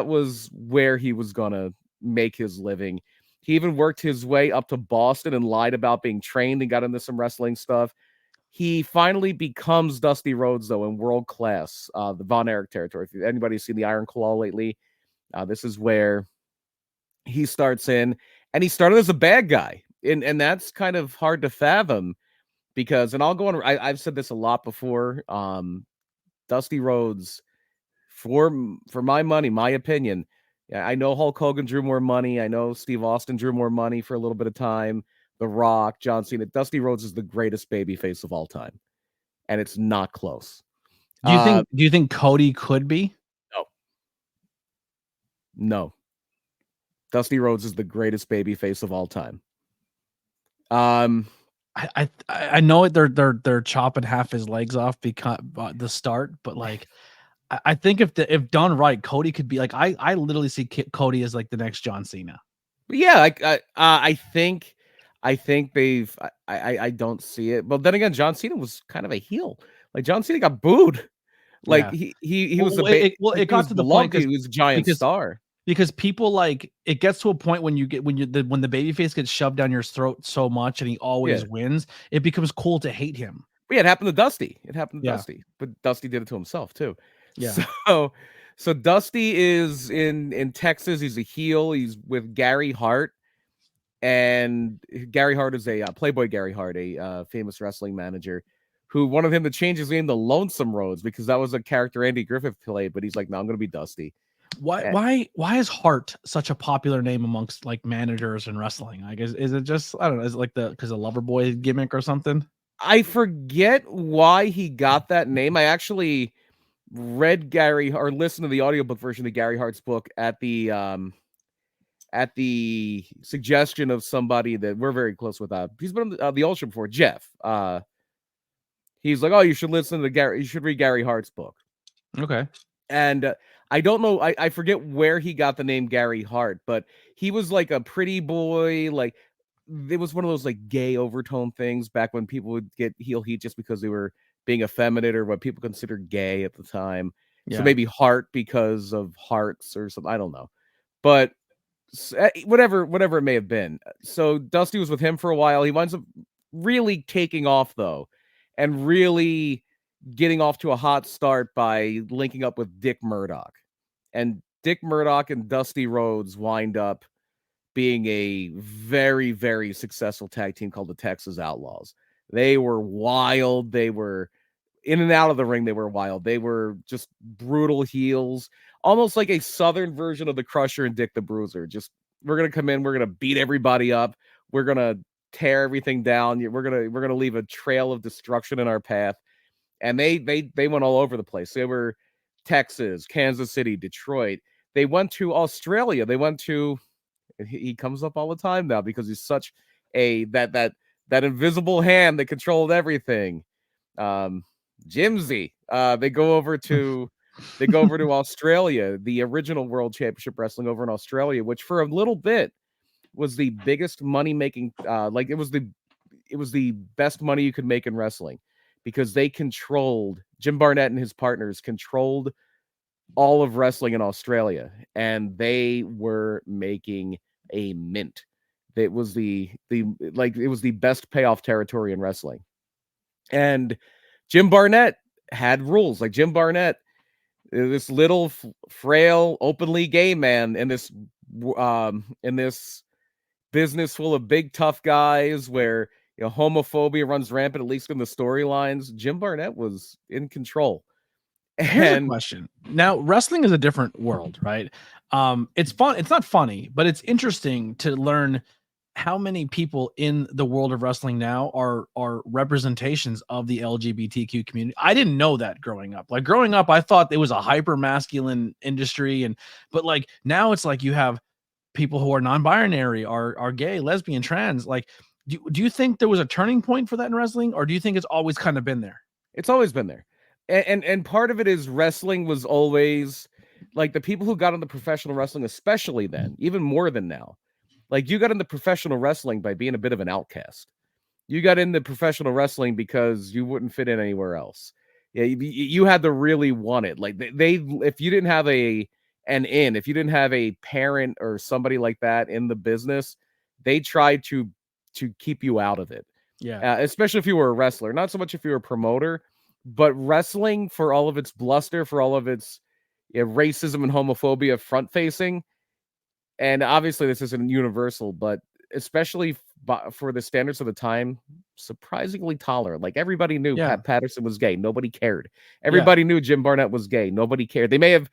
S3: was where he was gonna make his living. He even worked his way up to Boston and lied about being trained and got into some wrestling stuff. He finally becomes Dusty Rhodes, though, in world class, the Von Erich territory. If anybody's seen the Iron Claw lately, this is where he starts in. And he started as a bad guy. And that's kind of hard to fathom because, and I'll go on, I've said this a lot before, Dusty Rhodes, for my money, my opinion, I know Hulk Hogan drew more money. I know Steve Austin drew more money for a little bit of time. The Rock, John Cena. Dusty Rhodes is the greatest babyface of all time, and it's not close.
S2: Do you think Cody could be?
S3: No. Dusty Rhodes is the greatest babyface of all time.
S2: I know they're chopping half his legs off because the start, but like I think if done right, Cody could be like I literally see Cody as like the next John Cena.
S3: Yeah, I think they've. I don't see it, but then again, John Cena was kind of a heel. Like John Cena got booed. Like he was
S2: it got to the point
S3: he was a giant star.
S2: Because people like it gets to a point when the babyface gets shoved down your throat so much and he always wins, it becomes cool to hate him.
S3: But yeah, it happened to Dusty. Dusty, but Dusty did it to himself too.
S2: Yeah.
S3: So Dusty is in Texas. He's a heel. He's with Gary Hart, and Gary Hart is a Playboy Gary Hart, a famous wrestling manager, who wanted him to change his name to Lonesome Rhodes because that was a character Andy Griffith played. But he's like, no, I'm going to be Dusty.
S2: Why is Hart such a popular name amongst like managers in wrestling? Like, is it just, I don't know, is it like because of Loverboy gimmick or something?
S3: I forget why he got that name. I actually read or listened to the audiobook version of Gary Hart's book at the suggestion of somebody that we're very close with. He's been on the old show before, Jeff. He's like, oh, you should listen to you should read Gary Hart's book.
S2: Okay.
S3: And I don't know. I forget where he got the name Gary Hart, but he was like a pretty boy. Like it was one of those like gay overtone things back when people would get heel heat just because they were being effeminate or what people considered gay at the time. Yeah. So maybe Hart because of hearts or something. I don't know, but whatever it may have been. So Dusty was with him for a while. He winds up really taking off though, and really getting off to a hot start by linking up with Dick Murdoch. And Dick Murdoch and Dusty Rhodes wind up being a very, very successful tag team called the Texas Outlaws. They were wild. They were in and out of the ring. They were wild. They were just brutal heels, almost like a Southern version of the Crusher and Dick the Bruiser. Just, we're going to come in. We're going to beat everybody up. We're going to tear everything down. We're going to leave a trail of destruction in our path. And they went all over the place. They were Texas, Kansas City, Detroit. They went to Australia. They went to, he comes up all the time now because he's such that that invisible hand that controlled everything. Jimsy. They go over to Australia, the original World Championship Wrestling over in Australia, which for a little bit was the biggest money making. It was the best money you could make in wrestling, because they controlled, Jim Barnett and his partners controlled all of wrestling in Australia, and they were making a mint. It was it was the best payoff territory in wrestling. And Jim Barnett had rules. Like, Jim Barnett, this little frail, openly gay man in this business full of big tough guys where homophobia runs rampant, at least in the storylines. Jim Barnett was in control.
S2: Here's a question. Now, wrestling is a different world, right? It's fun. It's not funny, but it's interesting to learn how many people in the world of wrestling now are representations of the LGBTQ community. I didn't know that growing up. Like, growing up, I thought it was a hyper masculine industry, but like now it's like you have people who are non-binary, are gay, lesbian, trans. Like, do you think there was a turning point for that in wrestling, or do you think it's always kind of been there?
S3: It's always been there. And part of it is wrestling was always like, the people who got into professional wrestling, especially then, even more than now, like, you got into professional wrestling by being a bit of an outcast. You got into professional wrestling because you wouldn't fit in anywhere else. Yeah, you had to really want it. Like, they if you didn't have if you didn't have a parent or somebody like that in the business, they tried to keep you out of it.
S2: Yeah,
S3: especially if you were a wrestler. Not so much if you were a promoter, but wrestling, for all of its bluster, for all of its racism and homophobia front facing. And obviously this isn't universal, but especially for the standards of the time, surprisingly tolerant. Like, everybody knew Pat Patterson was gay. Nobody cared. Everybody knew Jim Barnett was gay. Nobody cared. They may have,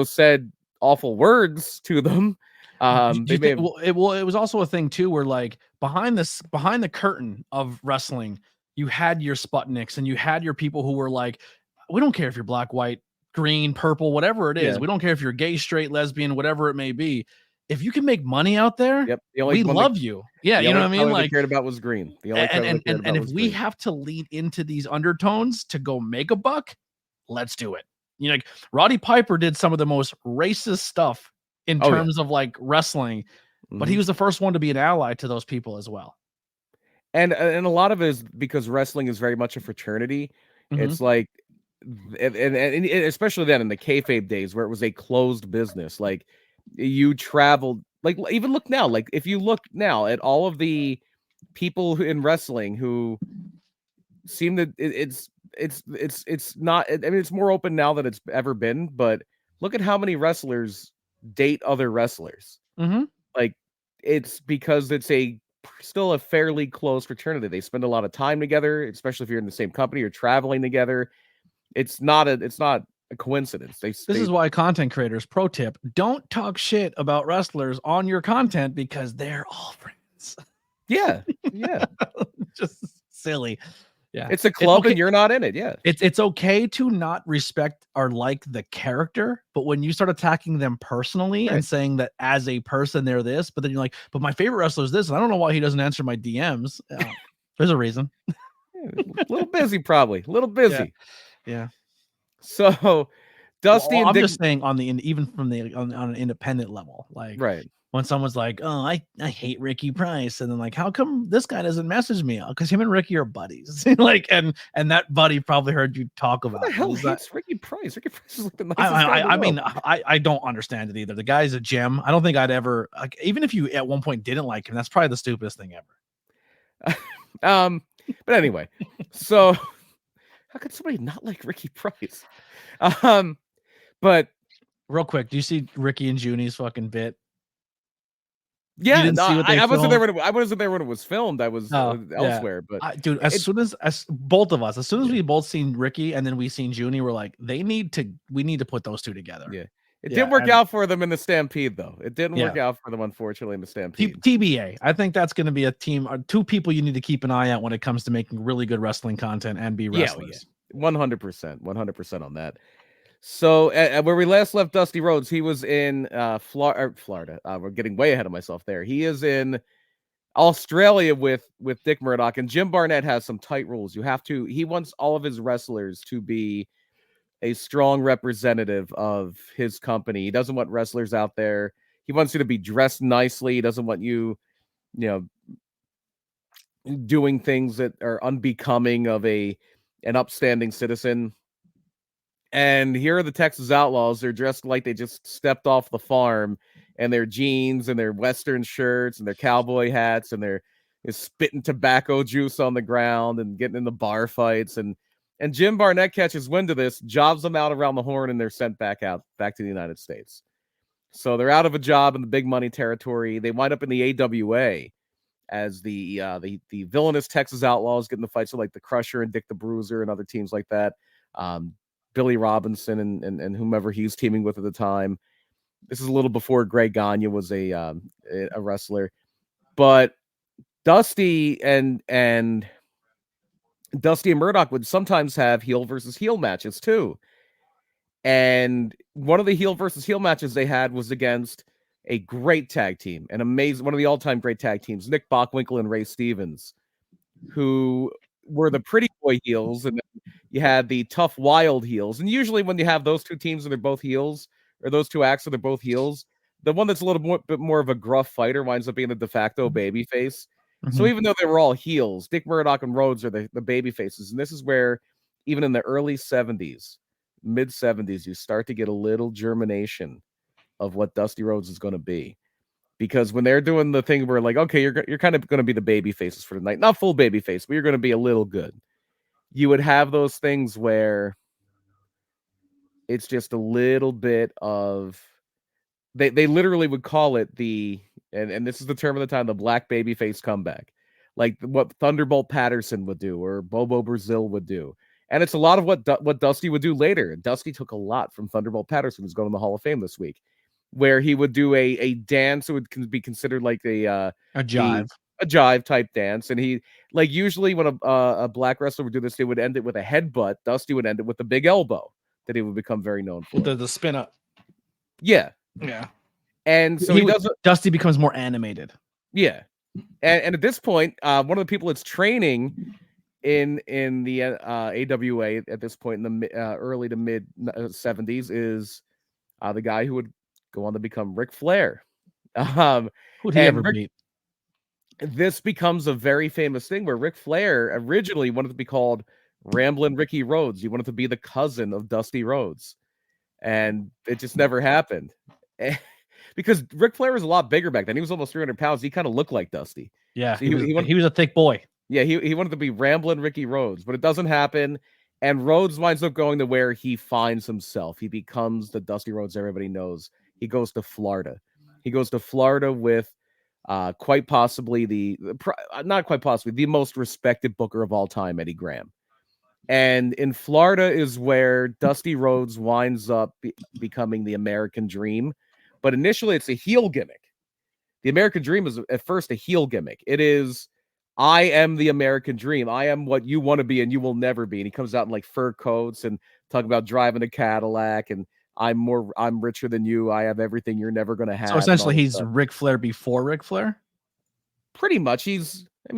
S3: said awful words to them.
S2: it was also a thing too, where like behind the curtain of wrestling, you had your Sputniks and you had your people who were like, we don't care if you're black, white, green, purple, whatever it is.
S3: Yeah.
S2: We don't care if you're gay, straight, lesbian, whatever it may be. If you can make money out there, we love you. Yeah, you know what I mean? Like,
S3: cared about was green. The only
S2: and if we have to lead into these undertones to go make a buck, let's do it. Like, Roddy Piper did some of the most racist stuff in terms of like wrestling, but he was the first one to be an ally to those people as well.
S3: And a lot of it is because wrestling is very much a fraternity. It's like, and especially then in the kayfabe days where it was a closed business, like, you traveled, like, even look now, like, if you look now at all of the people in wrestling who seem that it's not, I mean, it's more open now than it's ever been, but look at how many wrestlers date other wrestlers. Like, it's because it's still a fairly close fraternity. They spend a lot of time together, especially if you're in the same company or traveling together. It's not a coincidence. This
S2: is why content creators, pro tip, don't talk shit about wrestlers on your content, because they're all friends.
S3: Yeah.
S2: Just silly. Yeah,
S3: it's a club and you're not in it. Yeah,
S2: it's okay to not respect or like the character, but when you start attacking them personally and saying that as a person they're this, but then you're like, but my favorite wrestler is this, and I don't know why he doesn't answer my DMs. There's a reason.
S3: A little busy, probably. A little busy.
S2: Yeah.
S3: So, Dusty and
S2: I'm
S3: Dick,
S2: just saying on an independent level, like, when someone's like, oh, I hate Ricky Price, and then like, how come this guy doesn't message me? Because him and Ricky are buddies. Like, and that buddy probably heard you talk about.
S3: Who the hell hates Ricky Price? Ricky Price is like the nicest guy in the
S2: world. Mean, I don't understand it either. The guy's a gem. I don't think I'd ever, like, even if you at one point didn't like him, that's probably the stupidest thing ever.
S3: But anyway, so how could somebody not like Ricky Price? But
S2: real quick, do you see Ricky and Junie's fucking bit?
S3: Yeah, I wasn't there when it was filmed. I was elsewhere. But
S2: dude, as soon as we both seen Ricky and then we seen Junie, we're like, we need to put those two together.
S3: Yeah. It didn't work out for them in the Stampede, though. It didn't work out for them, unfortunately, in the Stampede.
S2: TBA. I think that's going to be a team, two people you need to keep an eye out when it comes to making really good wrestling content and be wrestlers.
S3: 100% on that. So, where we last left Dusty Rhodes, he was in Florida. We're getting way ahead of myself there. He is in Australia with Dick Murdoch, and Jim Barnett has some tight rules. He wants all of his wrestlers to be a strong representative of his company. He doesn't want wrestlers out there. He wants you to be dressed nicely. He doesn't want you, doing things that are unbecoming of an upstanding citizen. And here are the Texas Outlaws. They're dressed like they just stepped off the farm, and their jeans and their Western shirts and their cowboy hats, and they're spitting tobacco juice on the ground and getting in the bar fights. And Jim Barnett catches wind of this, jobs them out around the horn, and they're sent back to the United States. So they're out of a job in the big money territory. They wind up in the AWA as the villainous Texas Outlaws, getting the fights with like the Crusher and Dick the Bruiser and other teams like that. Billy Robinson and whomever he's teaming with at the time. This is a little before Greg Gagne was a wrestler, but Dusty and Murdoch would sometimes have heel versus heel matches too. And one of the heel versus heel matches they had was against a great tag team, an amazing, one of the all-time great tag teams, Nick Bockwinkel and Ray Stevens, who were the pretty boy heels, and you had the tough wild heels. And usually when you have those two teams and they're both heels, or those two acts and they're both heels, the one that's a little bit more of a gruff fighter winds up being the de facto baby face. Mm-hmm. So even though they were all heels, Dick Murdoch and Rhodes are the baby faces. And this is where, even in the early 70s, mid 70s, you start to get a little germination of what Dusty Rhodes is going to be. Because when they're doing the thing where like, okay, you're kind of going to be the baby faces for the night, not full baby face, but you're going to be a little good. You would have those things where it's just a little bit of, they literally would call it and this is the term of the time, the black baby face comeback, like what Thunderbolt Patterson would do or Bobo Brazil would do. And it's a lot of what Dusty would do later. Dusty took a lot from Thunderbolt Patterson, who's going to the Hall of Fame this week, where he would do a dance that would be considered like a jive type dance. And he, like, usually when a black wrestler would do this, they would end it with a headbutt. Dusty would end it with the big elbow that he would become very known for.
S2: The spin up.
S3: Yeah. And so
S2: Dusty becomes more animated.
S3: Yeah. And at this point, one of the people that's training in the AWA at this point in the early to mid 70s is the guy who would go on to become Ric Flair.
S2: Who'd he ever beat?
S3: This becomes a very famous thing where Ric Flair originally wanted to be called Ramblin' Ricky Rhodes. He wanted to be the cousin of Dusty Rhodes, and it just never happened. Because Ric Flair was a lot bigger back then. He was almost 300 pounds. He kind of looked like Dusty.
S2: Yeah, so he was a thick boy.
S3: Yeah, he wanted to be Ramblin' Ricky Rhodes, but it doesn't happen. And Rhodes winds up going to where he finds himself. He becomes the Dusty Rhodes everybody knows. He goes to Florida. He goes to Florida with quite possibly the most respected booker of all time, Eddie Graham. And in Florida is where Dusty Rhodes winds up becoming the American Dream. But initially, it's a heel gimmick. The American Dream is at first a heel gimmick. It is, I am the American Dream. I am what you want to be and you will never be. And he comes out in like fur coats and talk about driving a Cadillac and I'm richer than you. I have everything you're never going to have.
S2: So essentially he's Ric Flair before Ric Flair?
S3: Pretty much.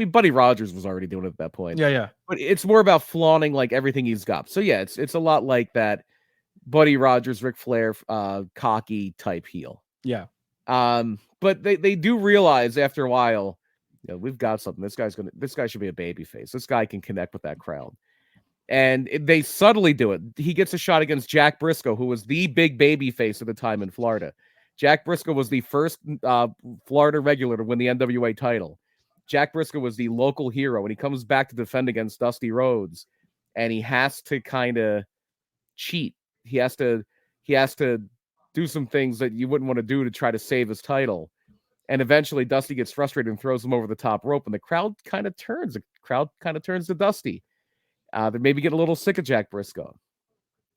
S3: Buddy Rogers was already doing it at that point.
S2: Yeah.
S3: But it's more about flaunting like everything he's got. So yeah, it's a lot like that Buddy Rogers, Ric Flair, cocky type heel.
S2: Yeah.
S3: But they do realize after a while, we've got something. This guy should be a babyface. This guy can connect with that crowd. And they subtly do it. He gets a shot against Jack Briscoe, who was the big babyface at the time in Florida. Jack Briscoe was the first Florida regular to win the NWA title. Jack Briscoe was the local hero, and he comes back to defend against Dusty Rhodes, and he has to kind of cheat. He has to do some things that you wouldn't want to do to try to save his title. And eventually Dusty gets frustrated and throws him over the top rope, and the crowd kind of turns. The crowd kind of turns to Dusty. They maybe get a little sick of Jack Briscoe.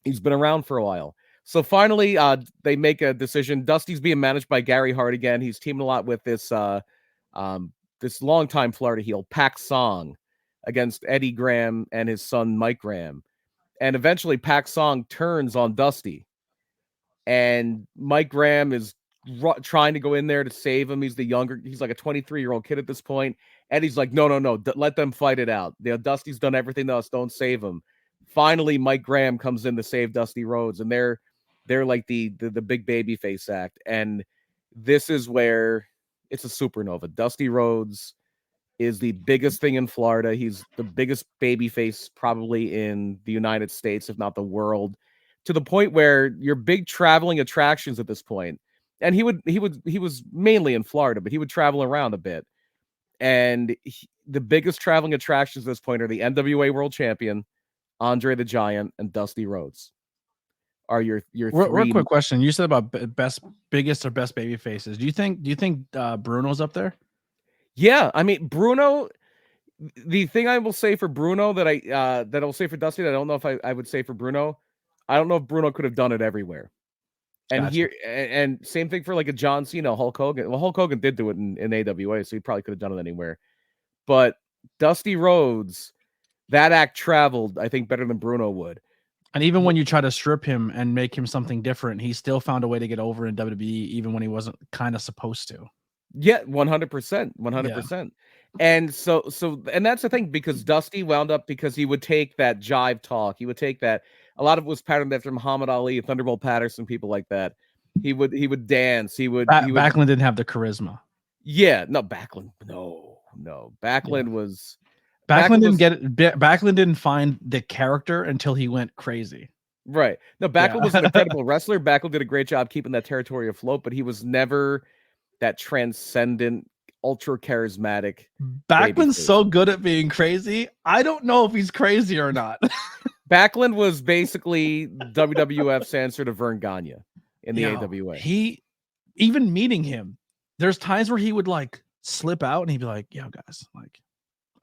S3: He's been around for a while. So finally, they make a decision. Dusty's being managed by Gary Hart again. He's teaming a lot with this longtime Florida heel, Pac Song, against Eddie Graham and his son, Mike Graham. And eventually Pac Song turns on Dusty. And Mike Graham is trying to go in there to save him. He's like a 23-year-old kid at this point. Eddie's like, no, let them fight it out. Dusty's done everything to us. Don't save him. Finally, Mike Graham comes in to save Dusty Rhodes, and they're like the big baby face act. And this is where it's a supernova. Dusty Rhodes is the biggest thing in Florida. He's the biggest baby face probably in the United States, if not the world, to the point where your big traveling attractions at this point. And he was mainly in Florida, but he would travel around a bit. And the biggest traveling attractions at this point are the NWA World Champion, Andre the Giant, and Dusty Rhodes. Are your
S2: real quick question? You said about biggest or best baby faces. Do you think Bruno's up there?
S3: Yeah, I mean Bruno. The thing I will say for Bruno that I'll say for Dusty that I don't know if I would say for Bruno. I don't know if Bruno could have done it everywhere. And
S2: Gotcha.
S3: here, and same thing for like a John Cena, Hulk Hogan. Well, Hulk Hogan did do it in AWA, so he probably could have done it anywhere. But Dusty Rhodes, that act traveled, I think, better than Bruno would.
S2: And even when you try to strip him and make him something different, he still found a way to get over in WWE, even when he wasn't kind of supposed to.
S3: Yeah, 100%, 100%. And so, and that's the thing, because Dusty wound up, because he would take that jive talk. He would take that. A lot of it was patterned after Muhammad Ali, Thunderbolt Patterson, people like that. He would dance.
S2: Backlund didn't have the charisma.
S3: Yeah, no, Backlund. No. Backlund was.
S2: Backlund didn't find the character until he went crazy.
S3: Right. No, Backlund was an incredible wrestler. Backlund did a great job keeping that territory afloat, but he was never that transcendent, ultra charismatic.
S2: Backlund's so good at being crazy. I don't know if he's crazy or not.
S3: Backlund was basically WWF's answer to Vern Gagne in the AWA.
S2: Even meeting him, there's times where he would like slip out and he'd be like, "Yo, guys, like,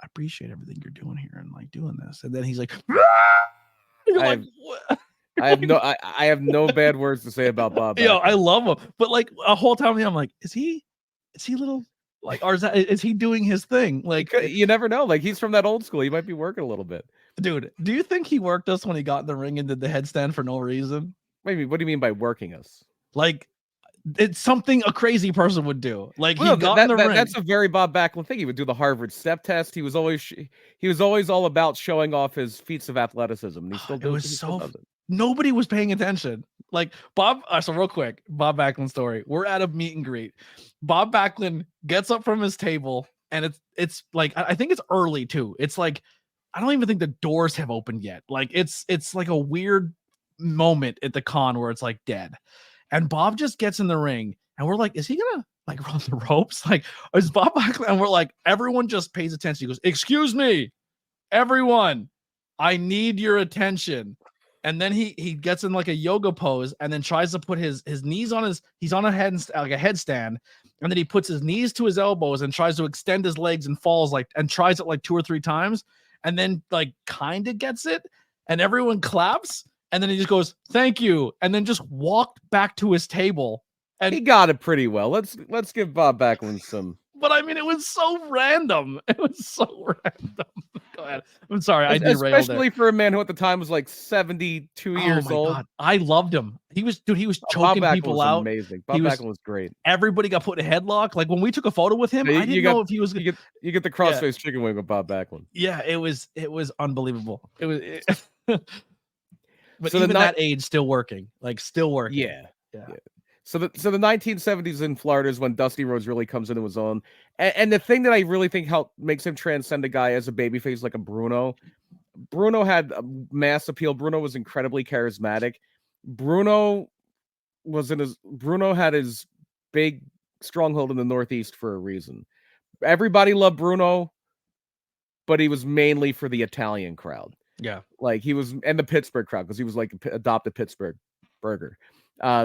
S2: I appreciate everything you're doing here and like doing this." And then he's like,
S3: I have no bad words to say about Bob Backlund.
S2: Yo, I love him. But like a whole time I'm like, is he little like, or is he doing his thing? Like,
S3: you never know. Like, he's from that old school. He might be working a little bit.
S2: Dude, do you think he worked us when he got in the ring and did the headstand for no reason?
S3: Maybe. What do you mean by working us?
S2: Like, it's something a crazy person would do. Like, he got in the ring.
S3: That's a very Bob Backlund thing. He would do the Harvard step test. He was always all about showing off his feats of athleticism. And he still does it.
S2: Nobody was paying attention. Like Bob. So real quick, Bob Backlund story. We're at a meet and greet. Bob Backlund gets up from his table, and it's like, I think it's early too. It's like, I don't even think the doors have opened yet. Like it's like a weird moment at the con where it's like dead. And Bob just gets in the ring and we're like, is he gonna like run the ropes? Like, is Bob Backlund? And we're like, everyone just pays attention. He goes, "Excuse me, everyone, I need your attention." And then he gets in like a yoga pose and then tries to put his knees on he's on a headstand, and then he puts his knees to his elbows and tries to extend his legs and falls and tries it like 2 or 3 times. And then like kind of gets it and everyone claps. And then he just goes, "Thank you." And then just walked back to his table. And
S3: he got it pretty well. Let's give Bob Backlund some.
S2: But I mean, it was so random. It was so random. Go ahead. I'm sorry. I derailed
S3: Especially for a man who at the time was like 72 years old. God.
S2: I loved him. He was choking people out.
S3: Amazing. Bob Backlund was great.
S2: Everybody got put in a headlock. Like when we took a photo with him, I didn't know if he was.
S3: You get the crossface chicken wing with Bob Backlund.
S2: Yeah, it was unbelievable. It was. But so even that age, still working.
S3: Yeah. So the 1970s in Florida is when Dusty Rhodes really comes into his own. And the thing that I really think makes him transcend a guy as a babyface like a Bruno. Bruno had mass appeal. Bruno was incredibly charismatic. Bruno had his big stronghold in the Northeast for a reason. Everybody loved Bruno, but he was mainly for the Italian crowd.
S2: Yeah.
S3: Like he was, and the Pittsburgh crowd, because he was like adopted Pittsburgh burger.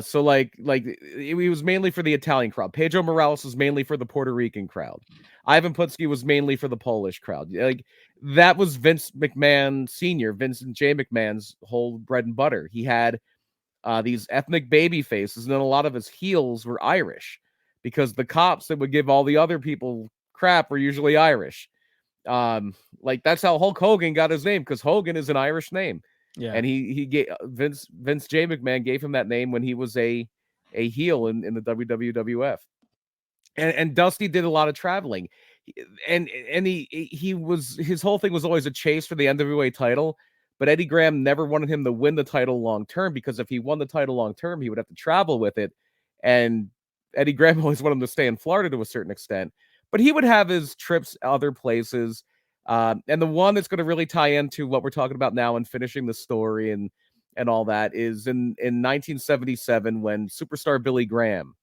S3: So like he was mainly for the Italian crowd. Pedro Morales was mainly for the Puerto Rican crowd. Ivan Putski was mainly for the Polish crowd. Like that was Vince McMahon Sr., Vincent J. McMahon's whole bread and butter. He had these ethnic baby faces, and then a lot of his heels were Irish, because the cops that would give all the other people crap were usually Irish. Like that's how Hulk Hogan got his name, because Hogan is an Irish name.
S2: Yeah.
S3: And he gave Vince J. McMahon gave him that name when he was a a heel in the WWF. And Dusty did a lot of traveling, and his whole thing was always a chase for the NWA title, but Eddie Graham never wanted him to win the title long term, because if he won the title long term, he would have to travel with it, and Eddie Graham always wanted him to stay in Florida to a certain extent, but he would have his trips other places. And the one that's going to really tie into what we're talking about now and finishing the story and all that is in 1977, when superstar Billy Graham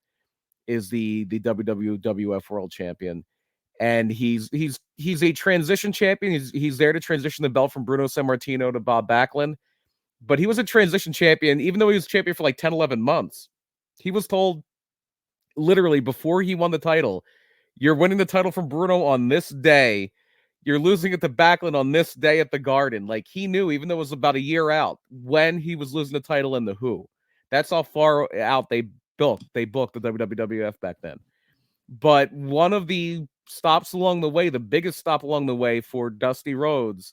S3: is the WWF World Champion, and he's a transition champion. He's there to transition the belt from Bruno Sammartino to Bob Backlund, but he was a transition champion even though he was champion for like 10, 11 months. He was told literally before he won the title, "You're winning the title from Bruno on this day. You're losing it to Backlund on this day at the Garden." Like, he knew, even though it was about a year out, when he was losing the title in the Who. That's how far out they booked the WWF back then. But one of the stops along the way, the biggest stop along the way for Dusty Rhodes,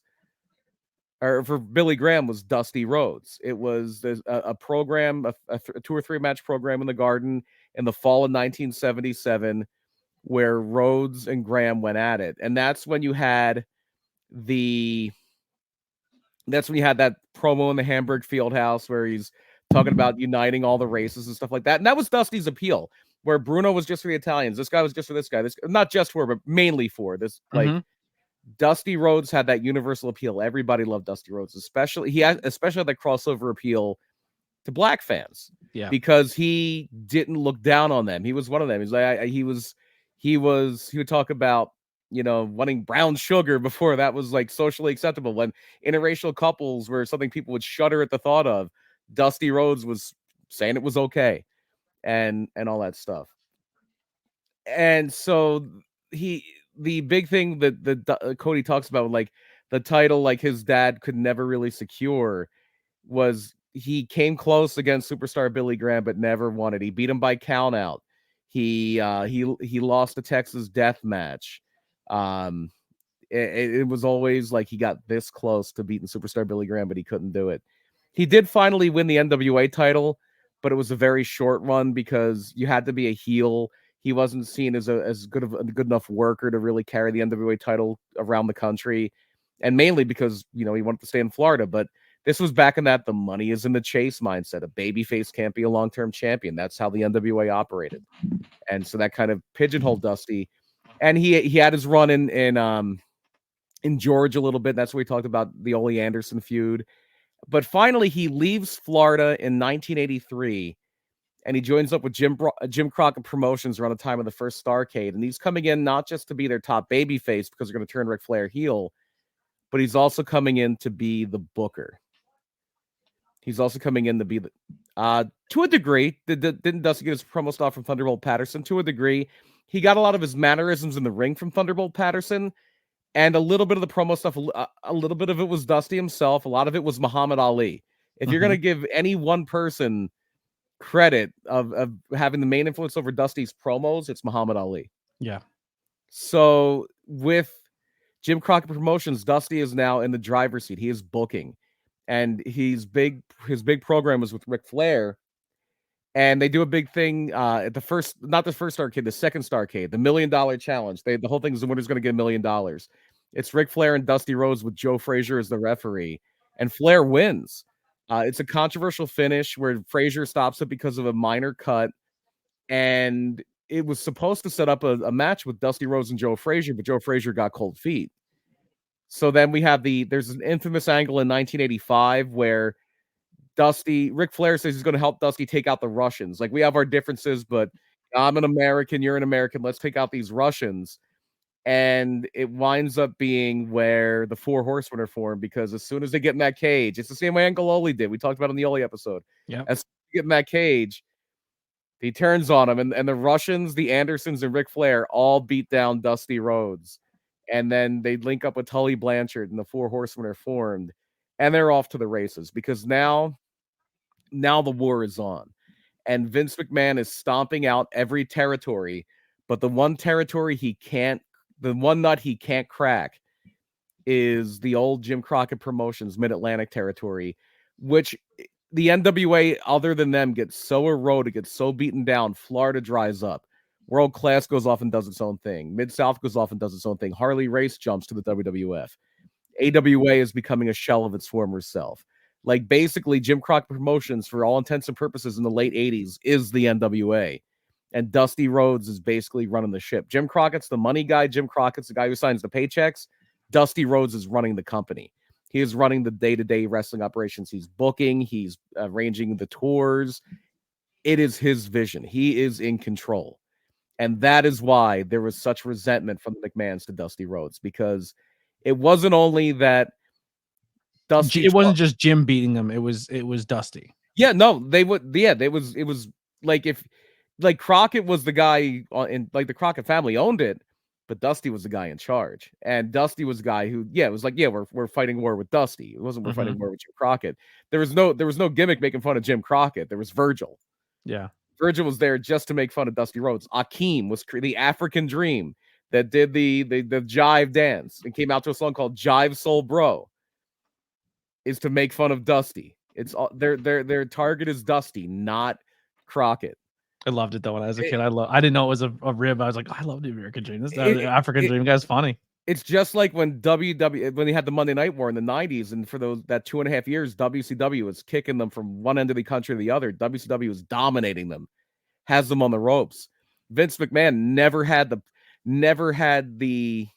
S3: or for Billy Graham, was Dusty Rhodes. It was a program, a 2 or 3 match program in the Garden in the fall of 1977, where Rhodes and Graham went at it. And that's when you had that promo in the Hamburg Fieldhouse where he's talking about uniting all the races and stuff like that. And that was Dusty's appeal, where Bruno was just for the Italians. This guy was just for this guy. This, not just for, but mainly for this. Like, Dusty Rhodes had that universal appeal. Everybody loved Dusty Rhodes, especially had that crossover appeal to black fans.
S2: Yeah,
S3: because he didn't look down on them. He was one of them. He's like, he would talk about, wanting brown sugar before that was like socially acceptable. When interracial couples were something people would shudder at the thought of, Dusty Rhodes was saying it was okay, and all that stuff. And so the big thing that Cody talks about, like the title, like his dad could never really secure, was he came close against superstar Billy Graham, but never won it. He beat him by count out. He lost a Texas death match. It was always like he got this close to beating superstar Billy Graham, but he couldn't do it. He did finally win the NWA title, but it was a very short run because you had to be a heel. He wasn't seen as a good enough worker to really carry the NWA title around the country, and mainly because he wanted to stay in Florida. But this was back in that the money is in the chase mindset. A babyface can't be a long-term champion. That's how the NWA operated, and so that kind of pigeonholed Dusty. And he had his run in Georgia a little bit. That's where we talked about the Ole Anderson feud. But finally, he leaves Florida in 1983, and he joins up with Jim Crockett Promotions around the time of the first Starrcade. And he's coming in not just to be their top babyface because they're going to turn Ric Flair heel, but he's also coming in to be the booker. He's also coming in to be the, to a degree, didn't Dusty get his promo stuff from Thunderbolt Patterson? To a degree, he got a lot of his mannerisms in the ring from Thunderbolt Patterson. And a little bit of the promo stuff, a little bit of it was Dusty himself. A lot of it was Muhammad Ali. If you're going to give any one person credit of having the main influence over Dusty's promos, it's Muhammad Ali.
S2: Yeah.
S3: So with Jim Crockett Promotions, Dusty is now in the driver's seat. He is booking. And his big program was with Ric Flair. And they do a big thing at the first, not the first Starrcade, the second Starrcade, the $1 Million Challenge. The whole thing is the winner's going to get $1 million. It's Ric Flair and Dusty Rhodes with Joe Frazier as the referee, and Flair wins. It's a controversial finish where Frazier stops it because of a minor cut, and it was supposed to set up a match with Dusty Rhodes and Joe Frazier, but Joe Frazier got cold feet. So then we have there's an infamous angle in 1985 where Ric Flair says he's going to help Dusty take out the Russians. Like, we have our differences, but I'm an American, you're an American. Let's take out these Russians. And it winds up being where the Four Horsemen are formed, because as soon as they get in that cage, it's the same way Uncle Ole did. We talked about it in the Ole episode.
S2: Yeah.
S3: As soon as they get in that cage, he turns on him, and the Russians, the Andersons, and Ric Flair all beat down Dusty Rhodes. And then they link up with Tully Blanchard, and the Four Horsemen are formed. And they're off to the races, because now the war is on. And Vince McMahon is stomping out every territory, but the one nut he can't crack is the old Jim Crockett Promotions Mid-Atlantic territory, which the NWA, other than them, gets so eroded, gets so beaten down. Florida dries up. World Class goes off and does its own thing. Mid-South goes off and does its own thing. Harley Race jumps to the WWF. AWA is becoming a shell of its former self. Like, basically, Jim Crockett Promotions, for all intents and purposes, in the late 80s, is the NWA. And Dusty Rhodes is basically running the ship. Jim Crockett's the money guy. Jim Crockett's the guy who signs the paychecks. Dusty Rhodes is running the company. He is running the day-to-day wrestling operations. He's booking. He's arranging the tours. It is his vision. He is in control. And that is why there was such resentment from the McMahons to Dusty Rhodes, because it wasn't only that Dusty.
S2: It wasn't just Jim beating them. It was Dusty.
S3: Yeah, no, they would. Yeah, it was like, if like Crockett was the guy in, like, the Crockett family owned it, but Dusty was the guy in charge. And Dusty was the guy who, it was like, we're fighting war with Dusty. It wasn't we're fighting war with Jim Crockett. There was no gimmick making fun of Jim Crockett. There was Virgil.
S2: Yeah.
S3: Virgil was there just to make fun of Dusty Rhodes. Akeem was the African Dream that did the jive dance and came out to a song called Jive Soul Bro, is to make fun of Dusty. It's all their target is Dusty, not Crockett.
S2: I loved it though when I was a kid. I didn't know it was a rib. I was like, I love the American Dream. This African Dream guy's funny.
S3: It's just like when when they had the Monday Night War in the 90s, and for that 2.5 years, WCW was kicking them from one end of the country to the other. WCW was dominating them, has them on the ropes. Vince McMahon never had the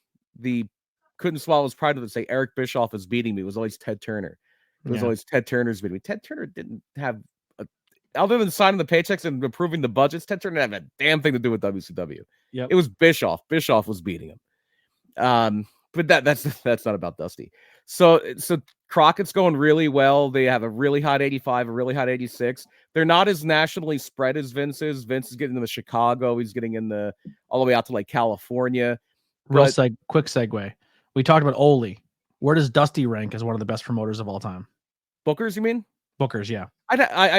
S3: couldn't swallow his pride to say Eric Bischoff is beating me. It was always Ted Turner. It was always Ted Turner's beating me. Ted Turner didn't have other than signing the paychecks and approving the budgets, Ted Turner didn't have a damn thing to do with WCW.
S2: Yep.
S3: It was Bischoff. Bischoff was beating him. But that's not about Dusty. So Crockett's going really well. They have a really hot 85, a really hot 86. They're not as nationally spread as Vince is. Vince is getting into Chicago. He's getting all the way out to like California.
S2: Quick segue. We talked about Ole. Where does Dusty rank as one of the best promoters of all time?
S3: Bookers, you mean?
S2: Bookers, yeah.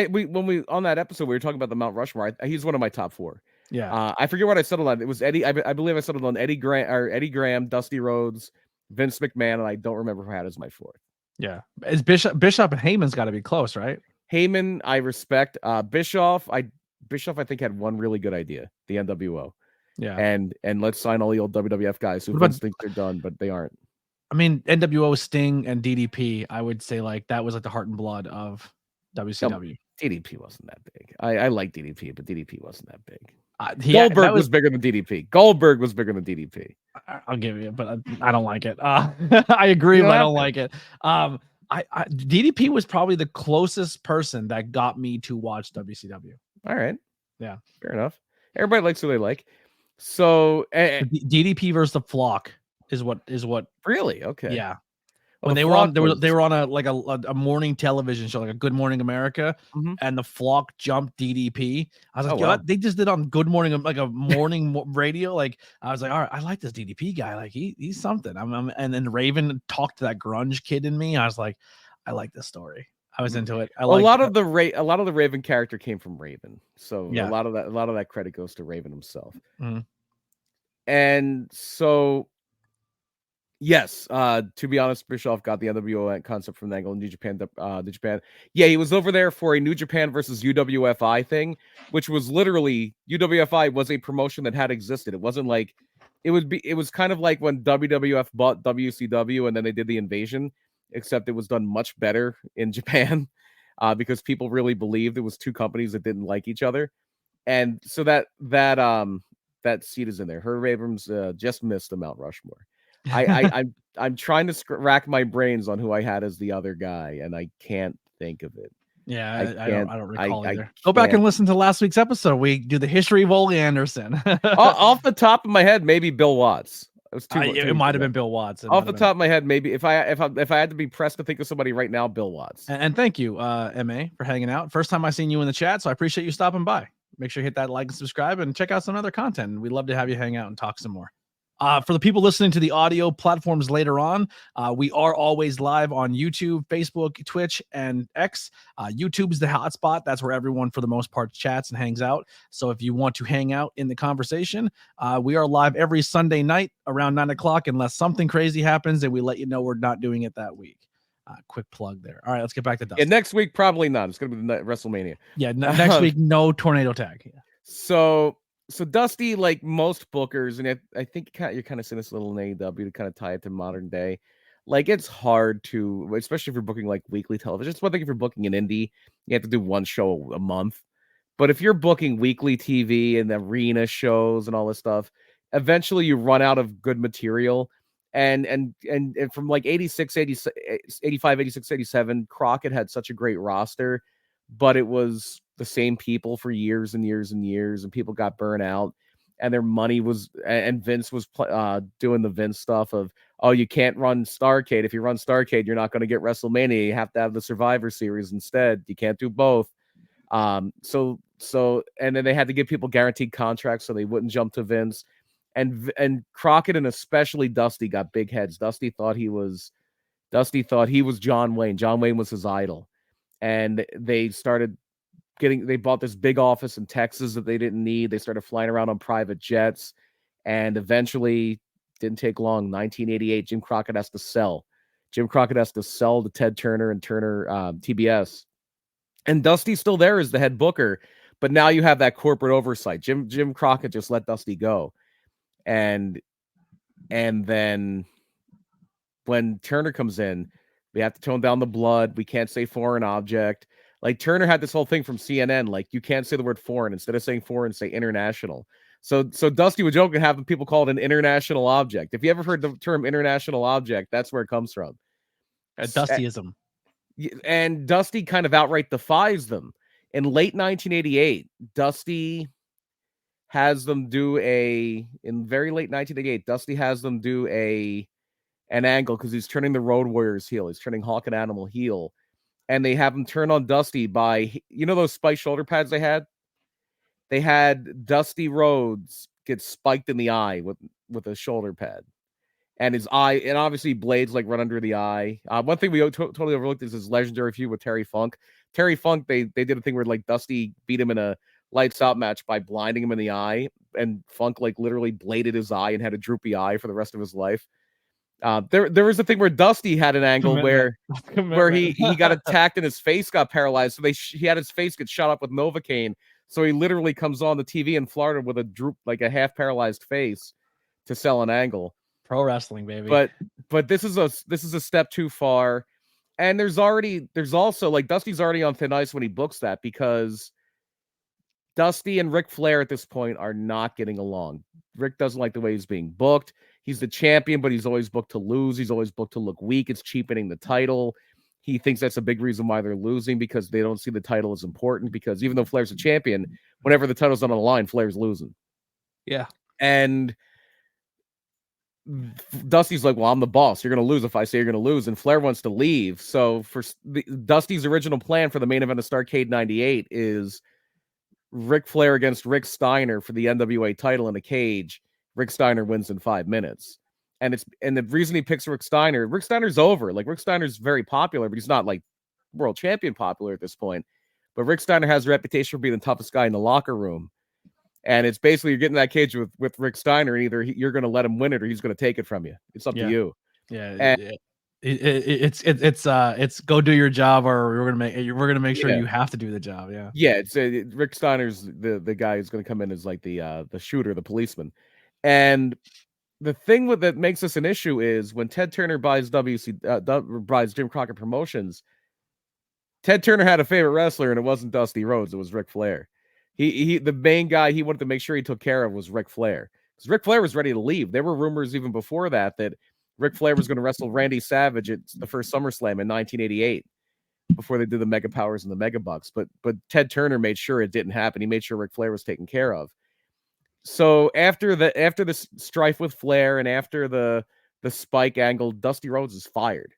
S3: When we on that episode we were talking about the Mount Rushmore. He's one of my top 4.
S2: Yeah.
S3: I forget what I settled on. It was Eddie. I believe I settled on Eddie Graham, Dusty Rhodes, Vince McMahon, and I don't remember who I had as my 4th.
S2: Yeah. Is Bishop and Heyman's got to be close, right?
S3: Heyman, I respect. Bischoff, I think had one really good idea, the NWO.
S2: Yeah.
S3: And let's sign all the old WWF guys who think they're done, but they aren't.
S2: I mean, NWO, Sting, and DDP, I would say like that was like the heart and blood of WCW.
S3: No, DDP wasn't that big. I like DDP, but DDP wasn't that big.
S2: Goldberg
S3: was bigger than DDP. Goldberg was bigger than DDP.
S2: I'll give you, but I don't like it. I agree, but I don't like it. DDP was probably the closest person that got me to watch WCW.
S3: All right.
S2: Yeah.
S3: Fair enough. Everybody likes who they like. So
S2: DDP versus the Flock is what
S3: really? Okay.
S2: Yeah. When they were on a morning television show, like a Good Morning America, and the Flock jumped DDP. I was like, wow. They just did on Good Morning, like a morning radio. Like I was like, all right, I like this DDP guy. Like he's something. And then Raven talked to that grunge kid in me. I was like, I like this story. I was into it. A lot of the
S3: Raven character came from Raven. So
S2: yeah.
S3: a lot of that credit goes to Raven himself.
S2: Mm-hmm.
S3: And so yes, to be honest, Bischoff got the NWO concept from the angle in New Japan. Yeah, he was over there for a New Japan versus UWFI thing, which was literally UWFI was a promotion that had existed. It wasn't like it was kind of like when WWF bought WCW and then they did the invasion, except it was done much better in Japan because people really believed it was two companies that didn't like each other, and so that seat is in there. Herb Abrams just missed the Mount Rushmore. I'm trying to rack my brains on who I had as the other guy, and I can't think of it.
S2: Yeah, I don't recall either. Go back and listen to last week's episode. We do the history of Ole Anderson.
S3: Off the top of my head, maybe Bill Watts.
S2: It might have been Bill Watts.
S3: Off the top of my head, maybe if I had to be pressed to think of somebody right now, Bill Watts.
S2: And thank you, MA, for hanging out. First time I seen you in the chat, so I appreciate you stopping by. Make sure you hit that like and subscribe and check out some other content. We'd love to have you hang out and talk some more. For the people listening to the audio platforms later on, we are always live on YouTube, Facebook, Twitch, and X. YouTube is the hotspot. That's where everyone, for the most part, chats and hangs out. So if you want to hang out in the conversation, we are live every Sunday night around 9 o'clock, unless something crazy happens and we let you know we're not doing it that week. Quick plug there. All right, let's get back to Dusty.
S3: And next week, probably not. It's going to be the WrestleMania.
S2: Yeah, next week, no tornado tag. Yeah.
S3: So Dusty, like most bookers, and I think you're kind of seeing this little in AEW to kind of tie it to modern day. Like, it's hard to, especially if you're booking like weekly television. It's one thing if you're booking an indie, you have to do one show a month. But if you're booking weekly TV and arena shows and all this stuff, eventually you run out of good material. And from like 86, 85, 86, 87, Crockett had such a great roster, but it was the same people for years and years and years, and people got burnt out. And their money was, and Vince was doing the Vince stuff of, oh, you can't run Starrcade. If you run Starrcade, you're not going to get WrestleMania. You have to have the Survivor Series instead. You can't do both. So, and then they had to give people guaranteed contracts so they wouldn't jump to Vince. And Crockett and especially Dusty got big heads. Dusty thought he was John Wayne. John Wayne was his idol. And they bought this big office in Texas that they didn't need. They started flying around on private jets, and eventually, didn't take long, 1988, Jim Crockett has to sell. Jim Crockett has to sell to Ted Turner and Turner TBS. And Dusty's still there as the head booker, but now you have that corporate oversight. Jim Crockett just let Dusty go. And then when Turner comes in, we have to tone down the blood. We can't say foreign object. Like, Turner had this whole thing from CNN, like, you can't say the word foreign. Instead of saying foreign, say international. So Dusty would joke and have people call it an international object. If you ever heard the term international object, that's where it comes from.
S2: A Dustyism.
S3: And Dusty kind of outright defies them. In late 1988, Dusty has them do in very late 1988, Dusty has them do an angle because he's turning the Road Warriors heel. He's turning Hawk and Animal heel. And they have him turn on Dusty by, those spiked shoulder pads they had? They had Dusty Rhodes get spiked in the eye with a shoulder pad. And his eye, and obviously blades like run under the eye. One thing we totally overlooked is his legendary feud with Terry Funk. Terry Funk, they did a thing where like Dusty beat him in a lights out match by blinding him in the eye. And Funk like literally bladed his eye and had a droopy eye for the rest of his life. There was a thing where Dusty had an angle where he got attacked and his face got paralyzed. So he had his face get shot up with Novocaine. So he literally comes on the TV in Florida with a droop, like a half paralyzed face, to sell an angle.
S2: Pro wrestling, baby.
S3: But this is a step too far. And there's also like Dusty's already on thin ice when he books that, because Dusty and Ric Flair at this point are not getting along. Rick doesn't like the way he's being booked. He's the champion, but he's always booked to lose. He's always booked to look weak. It's cheapening the title. He thinks that's a big reason why they're losing, because they don't see the title as important, because even though Flair's a champion, whenever the title's not on the line, Flair's losing.
S2: Yeah.
S3: And Dusty's like, well, I'm the boss. You're going to lose if I say you're going to lose. And Flair wants to leave. So for Dusty's original plan for the main event of Starrcade 98 is Ric Flair against Rick Steiner for the NWA title in a cage. Rick Steiner wins in 5 minutes. And the reason he picks Rick Steiner's over. Like, Rick Steiner's very popular, but he's not like world champion popular at this point. But Rick Steiner has a reputation for being the toughest guy in the locker room. And it's basically, you're getting that cage with Rick Steiner, and either you're going to let him win it or he's going to take it from you. It's up to you.
S2: Yeah. It's go do your job, or we're gonna make sure you have to do the job. Yeah.
S3: It's Rick Steiner's the guy who's going to come in as like the shooter, the policeman. And the thing that makes this an issue is when Ted Turner buys buys Jim Crockett Promotions, Ted Turner had a favorite wrestler, and it wasn't Dusty Rhodes. It was Ric Flair. He the main guy he wanted to make sure he took care of was Ric Flair, because Ric Flair was ready to leave. There were rumors even before that Ric Flair was going to wrestle Randy Savage at the first SummerSlam in 1988 before they did the Mega Powers and the Mega Bucks. But Ted Turner made sure it didn't happen. He made sure Ric Flair was taken care of. So after the strife with Flair and after the spike angle, Dusty Rhodes is fired.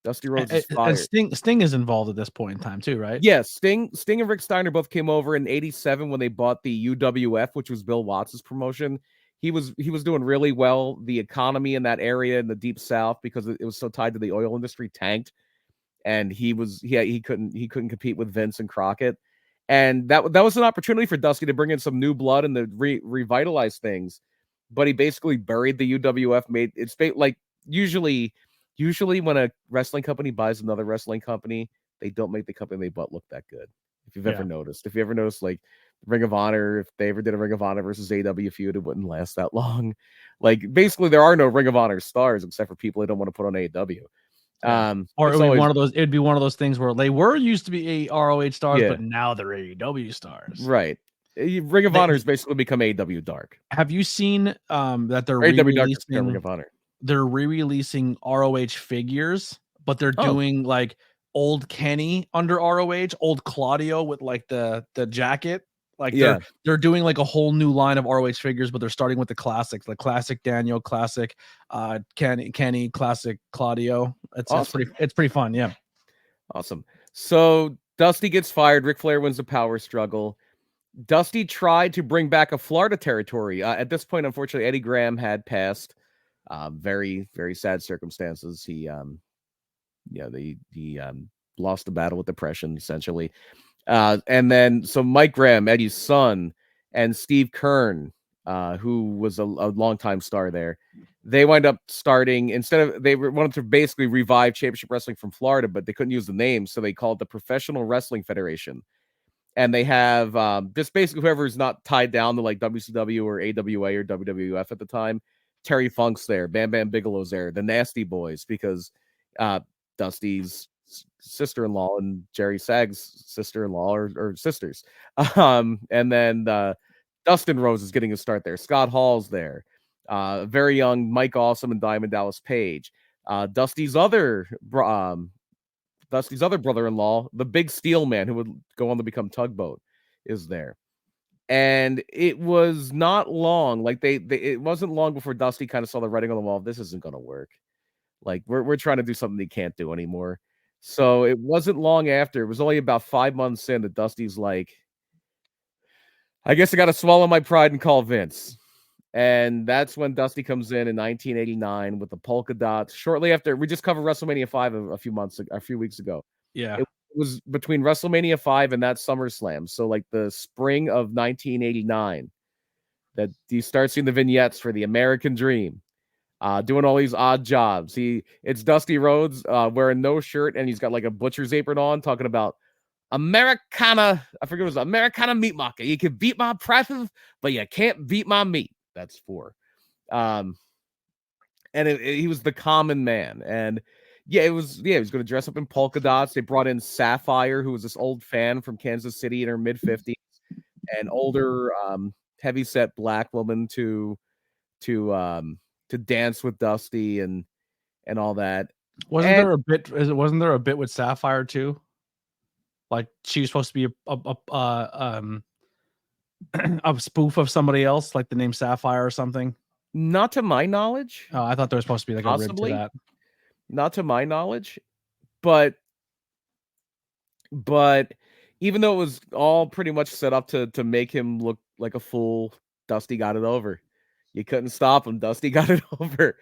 S3: Dusty Rhodes is fired.
S2: And Sting is involved at this point in time too, right?
S3: Yes, Sting and Rick Steiner both came over in '87 when they bought the UWF, which was Bill Watts' promotion. He was doing really well. The economy in that area in the Deep South, because it was so tied to the oil industry, tanked, and he couldn't compete with Vince and Crockett. And that was an opportunity for Dusty to bring in some new blood and to revitalize things. But he basically buried the UWF. Like, usually Usually when a wrestling company buys another wrestling company, they don't make the company they bought look that good. If you've ever noticed. If you ever noticed, like, Ring of Honor, if they ever did a Ring of Honor versus AW feud, it wouldn't last that long. Like, basically, there are no Ring of Honor stars except for people they don't want to put on AW.
S2: Yeah. Or it would be one of those. It'd be one of those things where they were used to be ROH stars, but now they're AEW stars.
S3: Right. Ring of Honor has basically become AW Dark.
S2: Have you seen that they're
S3: AW Dark is Ring of Honor.
S2: They're re-releasing ROH figures, but they're doing like old Kenny under ROH, old Claudio with like the jacket. Like they're doing like a whole new line of ROH figures, but they're starting with the classics, like classic Daniel, classic Kenny, classic Claudio. It's pretty fun. Yeah.
S3: Awesome. So Dusty gets fired. Ric Flair wins the power struggle. Dusty tried to bring back a Florida territory. At this point, unfortunately, Eddie Graham had passed. Very, very sad circumstances. He lost the battle with depression, essentially. And then, so Mike Graham, Eddie's son, and Steve Kern, who was a longtime star there, they wind up starting, they wanted to basically revive Championship Wrestling from Florida, but they couldn't use the name, so they called the Professional Wrestling Federation. And they have just basically whoever's not tied down to like WCW or AWA or WWF at the time. Terry Funk's there, Bam Bam Bigelow's there, the Nasty Boys, because Dusty's sister-in-law and Jerry Sagg's sister-in-law or sisters. And then Dustin Rhodes is getting a start there. Scott Hall's there. Very young Mike Awesome and Diamond Dallas Page. Dusty's other brother-in-law, the Big Steel Man, who would go on to become Tugboat, is there. And it was not long. Like it wasn't long before Dusty kind of saw the writing on the wall. This isn't going to work. Like we're trying to do something he can't do anymore. So it wasn't long after. It was only about 5 months in that Dusty's like, I guess I got to swallow my pride and call Vince. And that's when Dusty comes in 1989 with the polka dots. Shortly after, we just covered WrestleMania 5 a few weeks ago.
S2: Yeah.
S3: It was between WrestleMania 5 and that SummerSlam. So like the spring of 1989 that you start seeing the vignettes for the American Dream, doing all these odd jobs. It's Dusty Rhodes wearing no shirt, and he's got like a butcher's apron on, talking about Americana. I forget what it was, Americana meat market. You can beat my prices, but you can't beat my meat. That's 4. And he was the common man. And he was going to dress up in polka dots. They brought in Sapphire, who was this old fan from Kansas City in her mid-50s, an older heavyset black woman to dance with Dusty and all that.
S2: Wasn't there a bit with Sapphire too? Like she was supposed to be a spoof of somebody else, like the name Sapphire or something?
S3: Not to my knowledge.
S2: Oh, I thought there was supposed to be like
S3: possibly
S2: a rib to that.
S3: Not to my knowledge, but even though it was all pretty much set up to make him look like a fool, Dusty got it over. You couldn't stop him. Dusty got it over.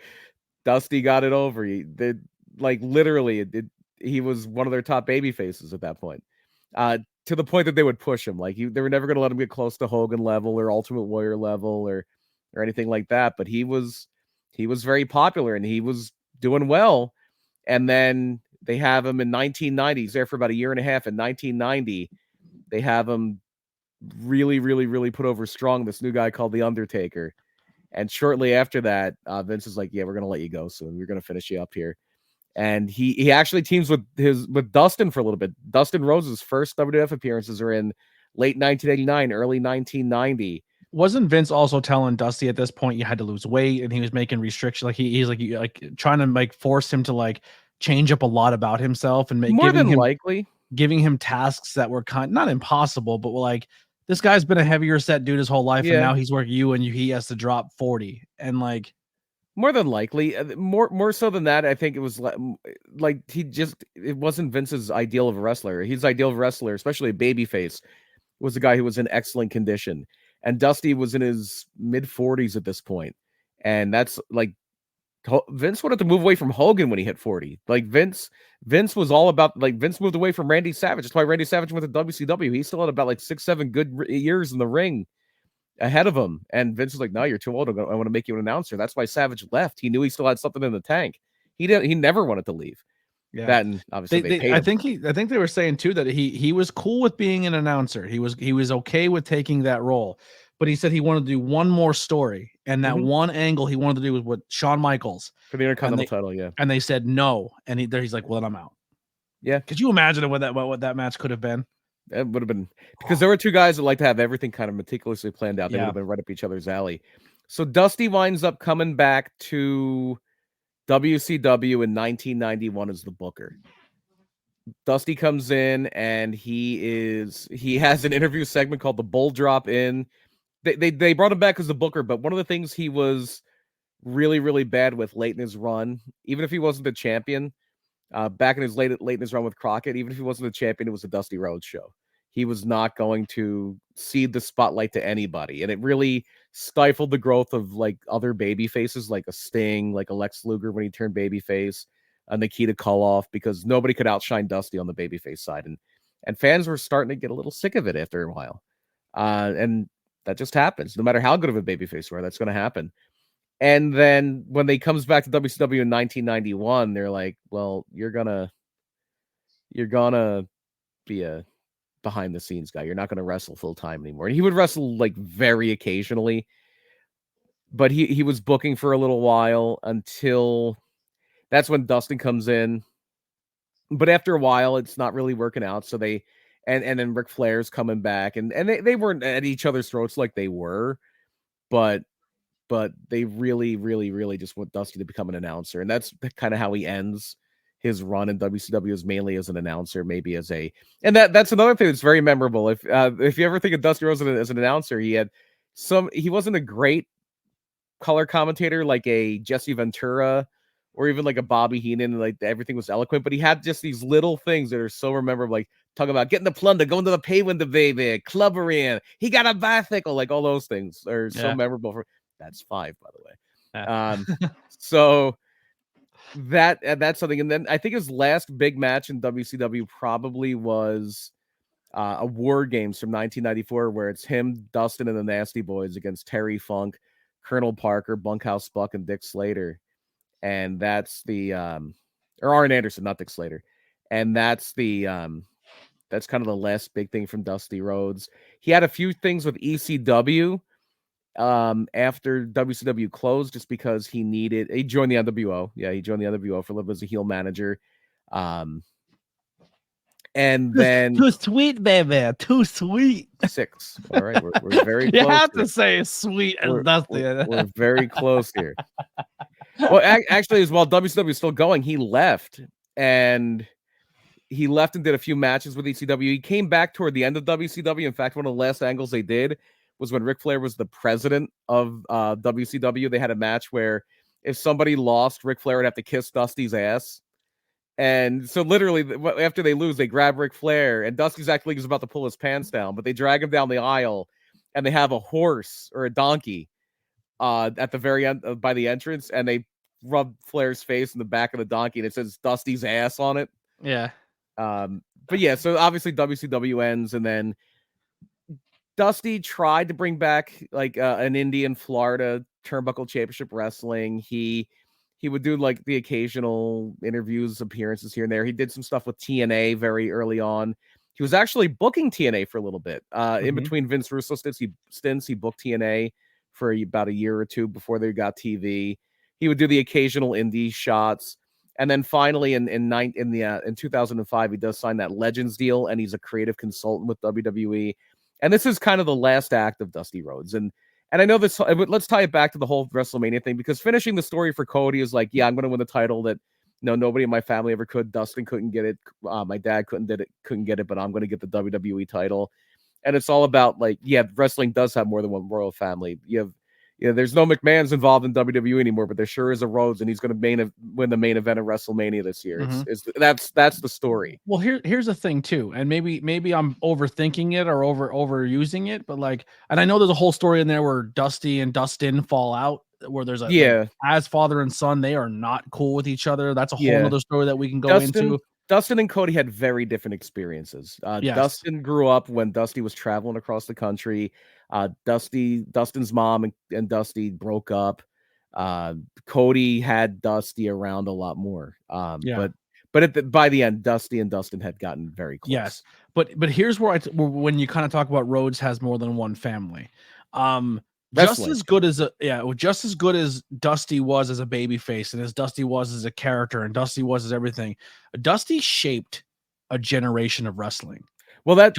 S3: He was one of their top baby faces at that point. To the point that they would push him. Like they were never going to let him get close to Hogan level or Ultimate Warrior level or anything like that. But he was very popular and he was doing well. And then they have him in 1990. He's there for about a year and a half. In 1990, they have him really, really, really put over strong. This new guy called The Undertaker. And shortly after that, Vince is like, yeah, we're going to let you go soon. We're going to finish you up here. And he actually teams with Dustin for a little bit. Dustin Rhodes' first WWF appearances are in late 1989, early 1990.
S2: Wasn't Vince also telling Dusty at this point you had to lose weight, and he was making restrictions? Like he's like trying to like force him to like change up a lot about himself and giving him tasks that were not impossible, but like this guy's been a heavier set dude his whole life, and now he's working you, and he has to drop 40, and like.
S3: More than likely, more so than that, I think it was like it wasn't Vince's ideal of a wrestler. His ideal of a wrestler, especially a babyface, was a guy who was in excellent condition. And Dusty was in his mid-40s at this point. And that's like, Vince wanted to move away from Hogan when he hit 40. Like Vince was all about, like Vince moved away from Randy Savage. That's why Randy Savage went to WCW. He still had about like 6-7 good years in the ring ahead of him, and Vince was like, no, you're too old. I want to make you an announcer. That's why Savage left. He knew he still had something in the tank. He never wanted to leave.
S2: Yeah.
S3: That, and obviously they paid him.
S2: I think they were saying too that he was cool with being an announcer. He was okay with taking that role, but he said he wanted to do one more story, and that one angle he wanted to do was with Shawn Michaels
S3: for the Intercontinental title. Yeah,
S2: and they said no, and he's like, well, then I'm out.
S3: Yeah,
S2: could you imagine what that match could have been?
S3: It would have been, because there were two guys that like to have everything kind of meticulously planned out. They would have been right up each other's alley. So Dusty winds up coming back to WCW in 1991 as the booker. Dusty comes in and he has an interview segment called the Bull Drop In. They brought him back as the booker, but one of the things he was really, really bad with late in his run, even if he wasn't the champion, back in his late in his run with Crockett, even if he wasn't the champion, it was a Dusty Rhodes show. He was not going to cede the spotlight to anybody, and it really stifled the growth of like other baby faces, like a Sting, like a Lex Luger when he turned babyface, a Nikita Koloff, because nobody could outshine Dusty on the babyface side, and fans were starting to get a little sick of it after a while, and that just happens. No matter how good of a babyface you are, that's going to happen. And then when they comes back to WCW in 1991, they're like, well, you're gonna be a behind the scenes guy. You're not gonna wrestle full time anymore. And he would wrestle like very occasionally, but he was booking for a little while until that's when Dustin comes in. But after a while, it's not really working out. So they and then Ric Flair's coming back, and they weren't at each other's throats like they were, but they really, really, really just want Dusty to become an announcer. And that's kind of how he ends his run in WCW, is mainly as an announcer, maybe as a, and that's another thing that's very memorable. If you ever think of Dusty Rhodes as an announcer, he wasn't a great color commentator like a Jesse Ventura or even like a Bobby Heenan, like everything was eloquent, but he had just these little things that are so memorable, like talking about getting the plunder, going to the pay window, baby, clubbering, he got a bicycle, like all those things are so memorable for. That's 5, by the way. So that's something. And then I think his last big match in WCW probably was a War Games from 1994, where it's him, Dustin, and the Nasty Boys against Terry Funk, Colonel Parker, Bunkhouse Buck, and Dick Slater. And that's the or Arn Anderson, not Dick Slater. And that's the that's kind of the last big thing from Dusty Rhodes. He had a few things with ECW after WCW closed, just because he joined the NWO. Yeah, he joined the NWO for a little bit as a heel manager. And then
S2: too sweet, baby, too sweet.
S3: 6. All right, we're very close.
S2: You have to say sweet as Dusty.
S3: We're very close here. Well, actually, as while WCW is still going, he left and did a few matches with ECW. He came back toward the end of WCW. In fact, one of the last angles they did was when Ric Flair was the president of WCW. They had a match where if somebody lost, Ric Flair would have to kiss Dusty's ass. And so literally after they lose, they grab Ric Flair, and Dusty's actually about to pull his pants down, but they drag him down the aisle, and they have a horse or a donkey at the very end by the entrance, and they rub Flair's face in the back of the donkey, and it says Dusty's ass on it.
S2: Yeah.
S3: But yeah, so obviously WCW ends, and then Dusty tried to bring back like an Indian Florida Turnbuckle Championship Wrestling. He would do like the occasional interviews, appearances here and there. He did some stuff with TNA very early on. He was actually booking TNA for a little bit. In between Vince Russo stints, he booked TNA for about a year or two before they got TV. He would do the occasional indie shots. And then finally in 2005, he does sign that Legends deal, and he's a creative consultant with WWE. And this is kind of the last act of Dusty Rhodes. And I know this, let's tie it back to the whole WrestleMania thing, because finishing the story for Cody is like, yeah, I'm going to win the title that nobody in my family ever could. Dustin couldn't get it. My dad couldn't get it, but I'm going to get the WWE title. And it's all about like, yeah, wrestling does have more than one royal family. There's no McMahon's involved in WWE anymore, but there sure is a Rhodes, and he's going to win the main event of WrestleMania this year. That's the story.
S2: Well, here's the thing too, and maybe I'm overthinking it or overusing it, but like, and I know there's a whole story in there where Dusty and Dustin fall out, where there's like, as father and son, they are not cool with each other. That's a whole other story that we can go into.
S3: Dustin and Cody had very different experiences. Dustin grew up when Dusty was traveling across the country. Dustin's mom and Dusty broke up. Cody had Dusty around a lot more.
S2: Yeah.
S3: But by the end, Dusty and Dustin had gotten very close.
S2: Yes, but here's where when you kind of talk about Rhodes has more than one family. Just
S3: Wrestling.
S2: as good as just as good as Dusty was as a babyface, and as Dusty was as a character, and Dusty was as everything. Dusty shaped a generation of wrestling.
S3: Well,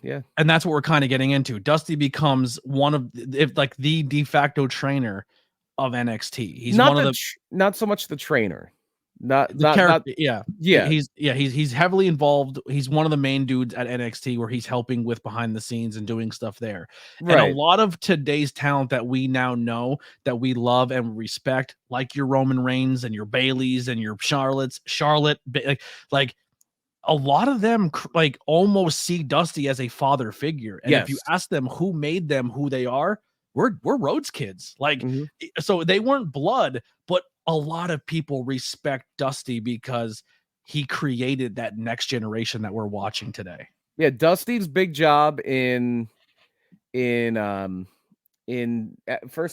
S3: yeah,
S2: and that's what we're kind of getting into. Dusty becomes one of the de facto trainer of NXT. He's
S3: not
S2: one of the
S3: not so much the trainer. Not
S2: the character,
S3: yeah.
S2: He's heavily involved. He's one of the main dudes at NXT where he's helping with behind the scenes and doing stuff there.
S3: Right.
S2: And a lot of today's talent that we now know, that we love and respect, like your Roman Reigns and your Baileys and your Charlotte, like a lot of them like almost see Dusty as a father figure. And if you ask them who made them who they are, we're Rhodes kids. Like, so they weren't blood, but a lot of people respect Dusty because he created that next generation that we're watching today.
S3: Yeah, Dusty's big job in first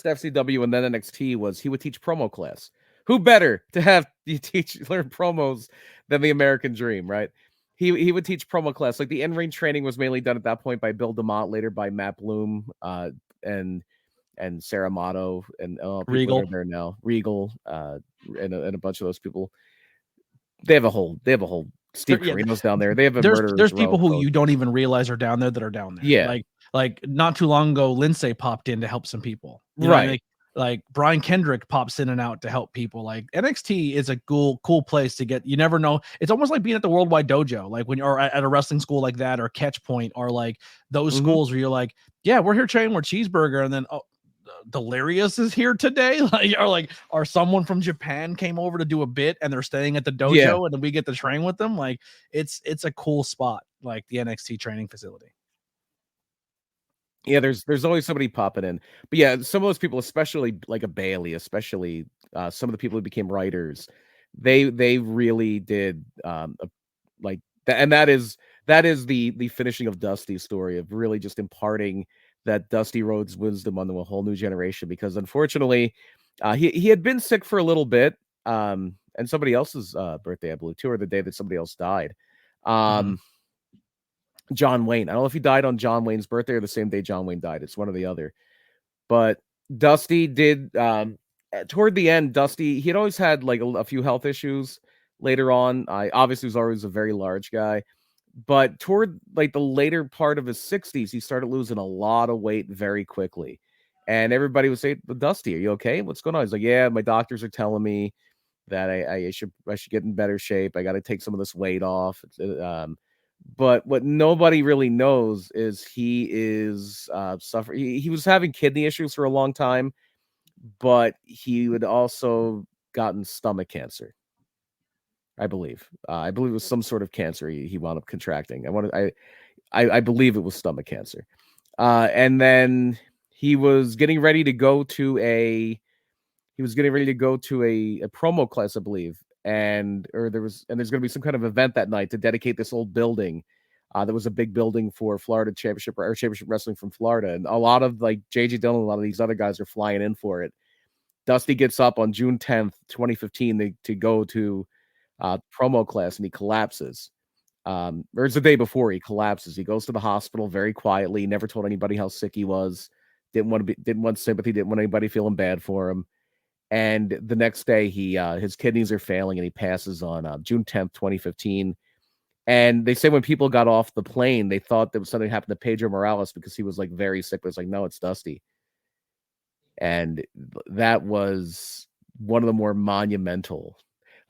S3: FCW and then NXT was he would teach promo class. Who better to have you learn promos than the American Dream, right? He would teach promo class. Like the in-ring training was mainly done at that point by Bill DeMott, later by Matt Bloom, and Sarah Mato and
S2: Regal
S3: are there now. Regal, and a bunch of those people. They have a whole Steve Carino's down there. They have
S2: there's people who you don't even realize are down there that are down there.
S3: Yeah.
S2: Like not too long ago, Lindsay popped in to help some people. You know
S3: right.
S2: I mean? Like Brian Kendrick pops in and out to help people. Like NXT is a cool place to get. You never know. It's almost like being at the Worldwide Dojo, like when you're at a wrestling school like that, or Catch Point, or like those schools where you're like, yeah, we're here training with Cheeseburger, and then Delirious is here today, or someone from Japan came over to do a bit and they're staying at the dojo, and then we get to train with them. Like it's a cool spot, like the NXT training facility.
S3: Yeah, there's always somebody popping in. But yeah, some of those people, especially like a Bailey, especially some of the people who became writers, they really did like that. And that is the finishing of Dusty's story, of really just imparting that Dusty Rhodes wisdom onto a whole new generation. Because unfortunately, he had been sick for a little bit, and somebody else's birthday, I believe, too, or the day that somebody else died. John Wayne. I don't know if he died on John Wayne's birthday or the same day John Wayne died. It's one or the other. But Dusty did, toward the end, Dusty, he had always had like a few health issues later on. Obviously was always a very large guy. But toward like the later part of his 60s, he started losing a lot of weight very quickly. And everybody would say, Dusty, are you okay? What's going on? He's like, yeah, my doctors are telling me that I should get in better shape. I got to take some of this weight off. But what nobody really knows is he is suffering. He was having kidney issues for a long time, but he would also gotten stomach cancer. I believe it was some sort of cancer he wound up contracting. I believe it was stomach cancer. And then he was getting ready to go to a promo class, I believe. And there's going to be some kind of event that night to dedicate this old building. There was a big building for Florida Championship Wrestling from Florida. And a lot of like JJ Dillon, a lot of these other guys are flying in for it. Dusty gets up on June 10th, 2015 to go to promo class, and he collapses. Or it's the day before he collapses. He goes to the hospital very quietly, never told anybody how sick he was, didn't want sympathy, didn't want anybody feeling bad for him. And the next day, his kidneys are failing, and he passes on June 10th, 2015. And they say when people got off the plane, they thought there was something happened to Pedro Morales because he was like very sick. But it's like, no, it's Dusty. And that was one of the more monumental.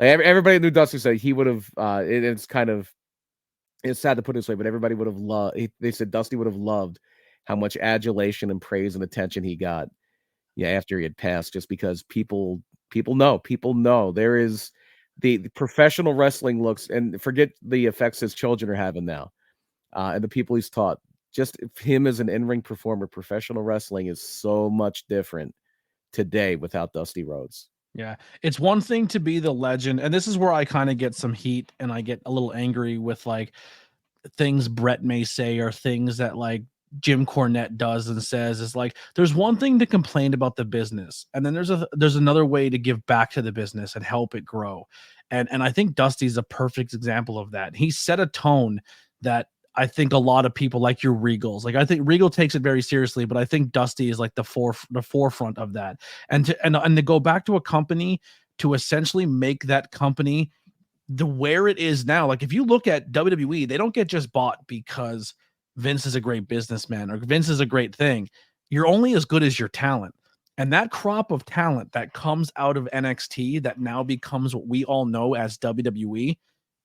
S3: Like everybody knew Dusty said he would have. It's sad to put it this way, but everybody would have loved. They said Dusty would have loved how much adulation and praise and attention he got. Yeah, after he had passed, just because people know there is the professional wrestling looks, and forget the effects his children are having now, and the people he's taught. Just him as an in-ring performer, professional wrestling is so much different today without Dusty Rhodes.
S2: Yeah, it's one thing to be the legend, and this is where I kind of get some heat, and I get a little angry with like things Brett may say, or things that like Jim Cornette does and says is like, there's one thing to complain about the business, and then there's another way to give back to the business and help it grow. And I think Dusty's a perfect example of that. He set a tone that I think a lot of people, like your Regals, like I think Regal takes it very seriously, but I think Dusty is like the forefront of that. And to go back to a company to essentially make that company the where it is now. Like if you look at WWE, they don't get just bought because Vince is a great businessman or Vince is a great thing. You're only as good as your talent. And that crop of talent that comes out of NXT that now becomes what we all know as WWE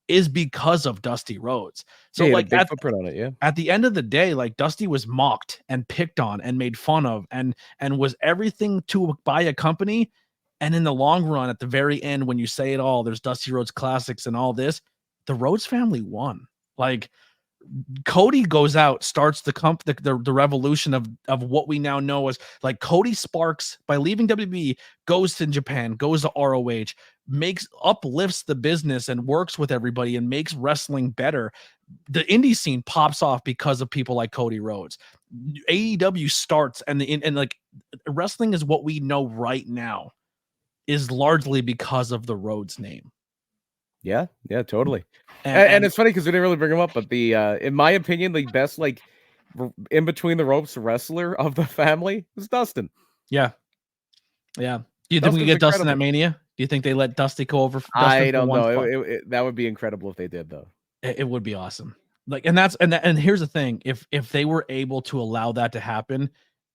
S2: is because of Dusty Rhodes. So
S3: Yeah,
S2: like
S3: big footprint on it, yeah.
S2: at the end of the day, like Dusty was mocked and picked on and made fun of and was everything to buy a company. And in the long run, at the very end, when you say it all, there's Dusty Rhodes Classics and all this, the Rhodes family won. Like Cody goes out, starts the revolution of what we now know as like Cody Sparks by leaving WWE, goes to Japan, goes to ROH, uplifts the business and works with everybody and makes wrestling better. The indie scene pops off because of people like Cody Rhodes. AEW starts and like wrestling is what we know right now is largely because of the Rhodes name.
S3: Yeah, totally. And it's funny because we didn't really bring him up, but the in my opinion, the best like in between the ropes wrestler of the family is Dustin.
S2: Yeah. Do you think we get Dustin at Mania? Do you think they let Dusty go over?
S3: I don't know. That would be incredible if they did, though.
S2: It would be awesome. Like, and here's the thing: if they were able to allow that to happen,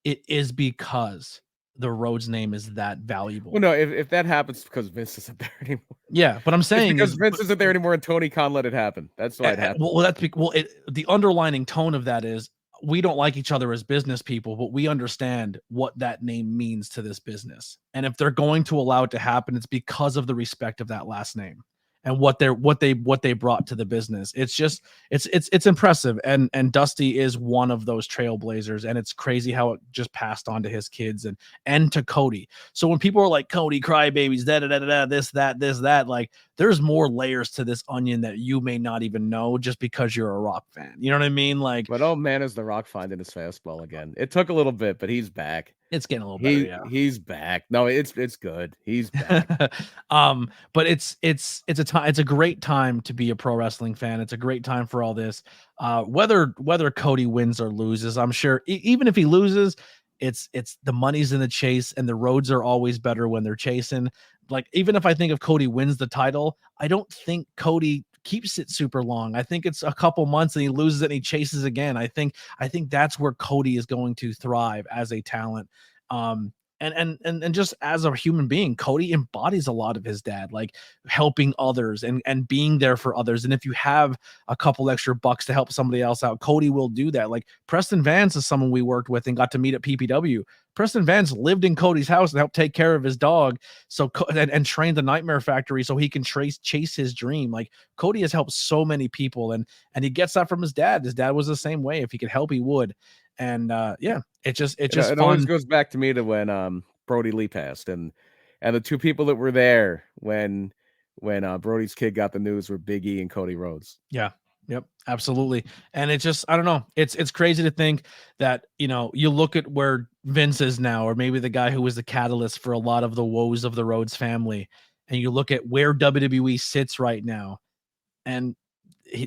S2: it is because the Rhodes name is that valuable.
S3: Well, no, if that happens because Vince isn't there anymore.
S2: Yeah, but I'm saying
S3: because Vince isn't there anymore and Tony Khan let it happen. That's why it happened.
S2: The underlining tone of that is we don't like each other as business people, but we understand what that name means to this business. And if they're going to allow it to happen, it's because of the respect of that last name and what they brought to the business. It's just it's impressive. And Dusty is one of those trailblazers, and it's crazy how it just passed on to his kids and to Cody. So when people are like Cody crybabies, this, that, like there's more layers to this onion that you may not even know just because you're a Rock fan. You know what I mean? Like,
S3: but oh man, is the Rock finding his fastball again? It took a little bit, but he's back.
S2: It's getting a little better. Yeah,
S3: he's back. No, it's good. He's back.
S2: But it's a great time to be a pro wrestling fan. It's a great time for all this. Whether Cody wins or loses, I'm sure even if he loses, it's the money's in the chase, and the roads are always better when they're chasing. Like even if I think if Cody wins the title, I don't think Cody keeps it super long. I think it's a couple months and he loses it and he chases again. I think that's where Cody is going to thrive as a talent. And just as a human being, Cody embodies a lot of his dad, like helping others and being there for others. And if you have a couple extra bucks to help somebody else out, Cody will do that. Like Preston Vance is someone we worked with and got to meet at PPW. Preston Vance lived in Cody's house and helped take care of his dog. So and trained the Nightmare Factory so he can chase his dream. Like Cody has helped so many people, and he gets that from his dad. His dad was the same way. If he could help, he would. And it
S3: always goes back to me to when Brody Lee passed, and the two people that were there when Brody's kid got the news were Big E and Cody Rhodes.
S2: Yeah. Yep, absolutely. And it just, I don't know. It's crazy to think that, you look at where Vince is now, or maybe the guy who was the catalyst for a lot of the woes of the Rhodes family, and you look at where WWE sits right now, and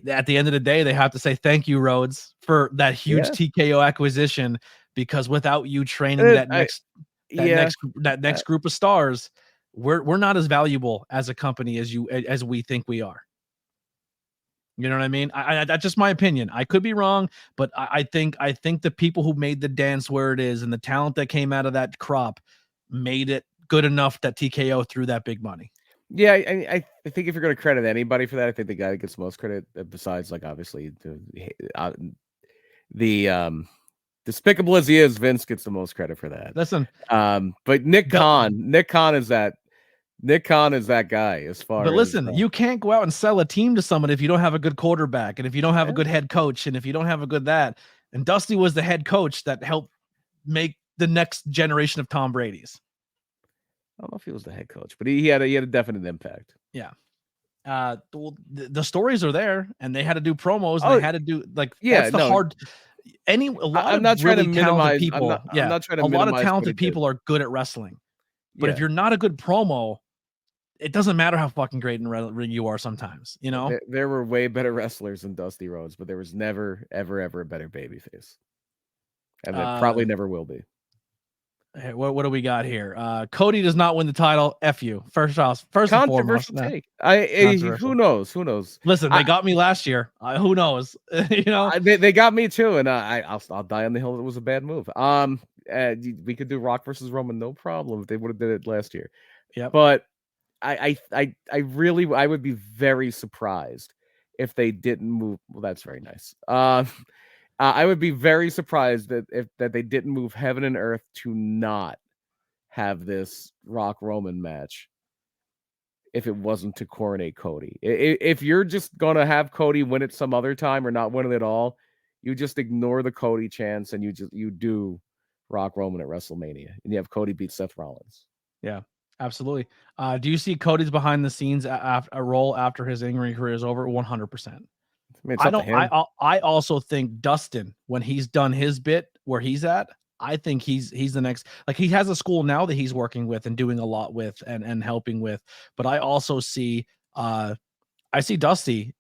S2: at the end of the day, they have to say thank you, Rhodes, for that huge TKO acquisition, because without you training that next group of stars, we're not as valuable as a company as we think we are. You know what I mean? That's just my opinion. I could be wrong, but I think the people who made the dance where it is and the talent that came out of that crop made it good enough that TKO threw that big money.
S3: Yeah, I think if you're going to credit anybody for that, I think the guy that gets most credit, besides like obviously the despicable as he is, Vince gets the most credit for that.
S2: Listen,
S3: but Nick Khan is that guy as far.
S2: But listen, you can't go out and sell a team to someone if you don't have a good quarterback, and if you don't have a good head coach, and if you don't have a good that. And Dusty was the head coach that helped make the next generation of Tom Brady's.
S3: I don't know if he was the head coach, but he had a definite impact.
S2: Yeah. The stories are there, and they had to do promos. And they had to do hard. a lot
S3: I'm
S2: of
S3: not trying to
S2: really talented
S3: minimize.
S2: people.
S3: I'm not trying to
S2: A lot of
S3: minimize what he
S2: talented
S3: did.
S2: people are good at wrestling. But if
S3: Yeah.
S2: you're not a good promo, it doesn't matter how fucking great in ring you are sometimes, you know?
S3: There were way better wrestlers than Dusty Rhodes, but there was never, ever a better babyface. And there probably never will be.
S2: Hey, what do we got here? Cody does not win the title. F you. First and foremost.
S3: Controversial take. Who knows? Who knows?
S2: Listen, they got me last year. Who knows? You know,
S3: they got me too, and I'll die on the hill. It was a bad move. We could do Rock versus Roman, no problem, if they would have did it last year.
S2: Yep.
S3: But I really would be very surprised if they didn't move. Well, that's very nice. I would be very surprised that they didn't move heaven and earth to not have this Rock Roman match if it wasn't to coronate Cody. If you're just gonna have Cody win it some other time or not win it at all, you just ignore the Cody chance and you do Rock Roman at WrestleMania and you have Cody beat Seth Rollins.
S2: Yeah, absolutely. Do you see Cody's behind the scenes a role after his in-ring career is over? 100%. I also think Dustin, when he's done his bit where he's at, I think he's the next. Like, he has a school now that he's working with and doing a lot with and helping with. But I also see I see Dustin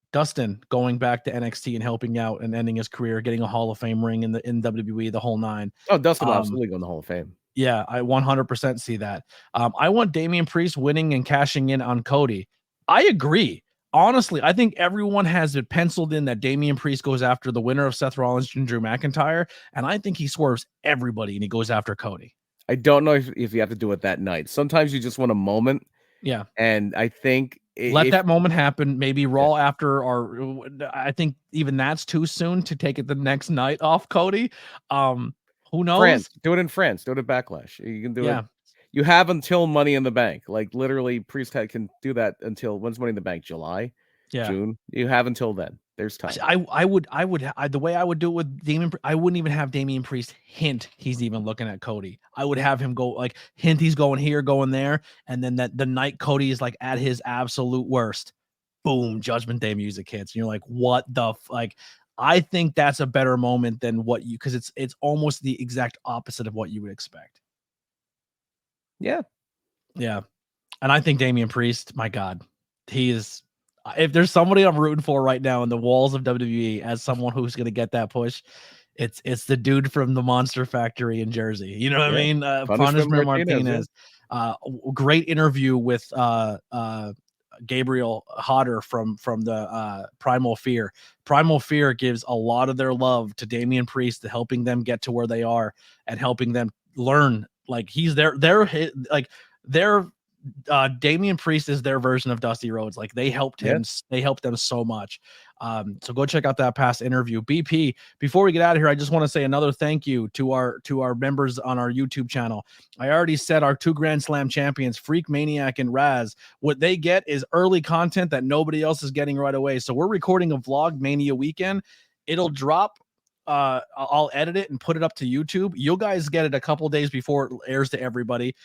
S2: going back to NXT and helping out and ending his career, getting a Hall of Fame ring in WWE, the whole nine.
S3: Oh, Dustin will absolutely go in the Hall of Fame.
S2: Yeah, I 100% see that. I want Damian Priest winning and cashing in on Cody. I agree. Honestly, I think everyone has it penciled in that Damian Priest goes after the winner of Seth Rollins and Drew McIntyre, and I think he swerves everybody and he goes after Cody.
S3: I don't know if you have to do it that night. Sometimes you just want a moment.
S2: Yeah.
S3: And I think
S2: let that moment happen. Maybe Raw after, or I think even that's too soon to take it the next night off Cody. Who knows?
S3: France. Do it in France. Do it at Backlash. You can do it. You have until Money in the Bank. Like, literally, Priest can do that until, when's Money in the Bank? July?
S2: Yeah.
S3: June? You have until then. There's time.
S2: The way I would do it with Damian, I wouldn't even have Damian Priest hint he's even looking at Cody. I would have him go, like, hint he's going here, going there, and then that the night Cody is like at his absolute worst, boom, Judgment Day music hits, and you're like, what the like? I think that's a better moment than what you, because it's almost the exact opposite of what you would expect.
S3: Yeah.
S2: And I think Damian Priest, my God, he is, if there's somebody I'm rooting for right now in the walls of WWE as someone who's going to get that push, it's the dude from the Monster Factory in Jersey. You know what I mean? Punishment Martinez. Great interview with Gabriel Hodder from the Primal Fear. Primal Fear gives a lot of their love to Damian Priest, to helping them get to where they are and helping them learn. Like, he's Damian Priest is their version of Dusty Rhodes. Like, they helped him. They helped them so much. So go check out that past interview. BP, before we get out of here, I just want to say another thank you to our members on our YouTube channel. I already said our 2 Grand Slam champions, Freak, Maniac, and Raz. What they get is early content that nobody else is getting right away. So we're recording a vlog Mania weekend. It'll drop. I'll edit it and put it up to YouTube. You guys get it a couple days before it airs to everybody.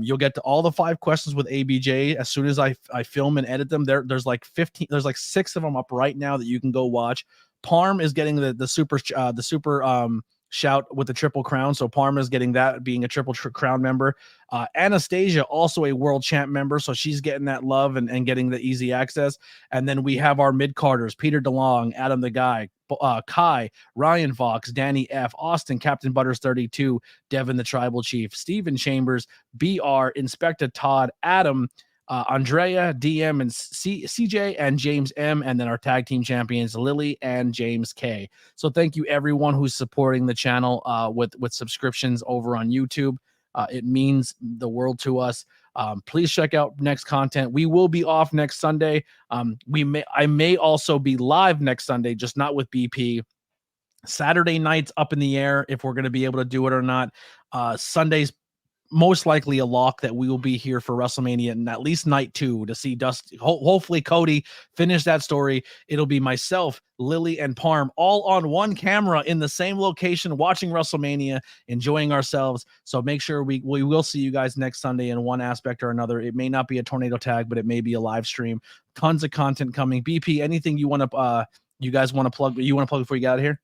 S2: You'll get to all the 5 questions with ABJ as soon as I film and edit them. There's like 15, there's like 6 of them up right now that you can go watch. Parm is getting the super shout with the Triple Crown. So Parm is getting that, being a Triple Crown member. Anastasia, also a world champ member. So she's getting that love and getting the easy access. And then we have our mid-carders, Peter DeLong, Adam the Guy, Kai, Ryan Fox, Danny F, Austin, Captain Butters 32, Devin the Tribal Chief, Steven Chambers, BR, Inspector Todd, Adam, Andrea, DM, and CJ, and James M, and then our tag team champions, Lily and James K. So thank you everyone who's supporting the channel with subscriptions over on YouTube. It means the world to us. Please check out next content. We will be off next Sunday. I may also be live next Sunday, just not with BP. Saturday night's up in the air if we're going to be able to do it or not. Sunday's most likely a lock that we will be here for WrestleMania and at least night 2 to see Dusty. Hopefully Cody finish that story. It'll be myself, Lily, and Parm all on one camera in the same location watching WrestleMania, enjoying ourselves. So make sure we will see you guys next Sunday in one aspect or another. It may not be a tornado tag, but it may be a live stream. Tons of content coming. BP, anything you want to you guys want to plug? You want to plug before you get out of here?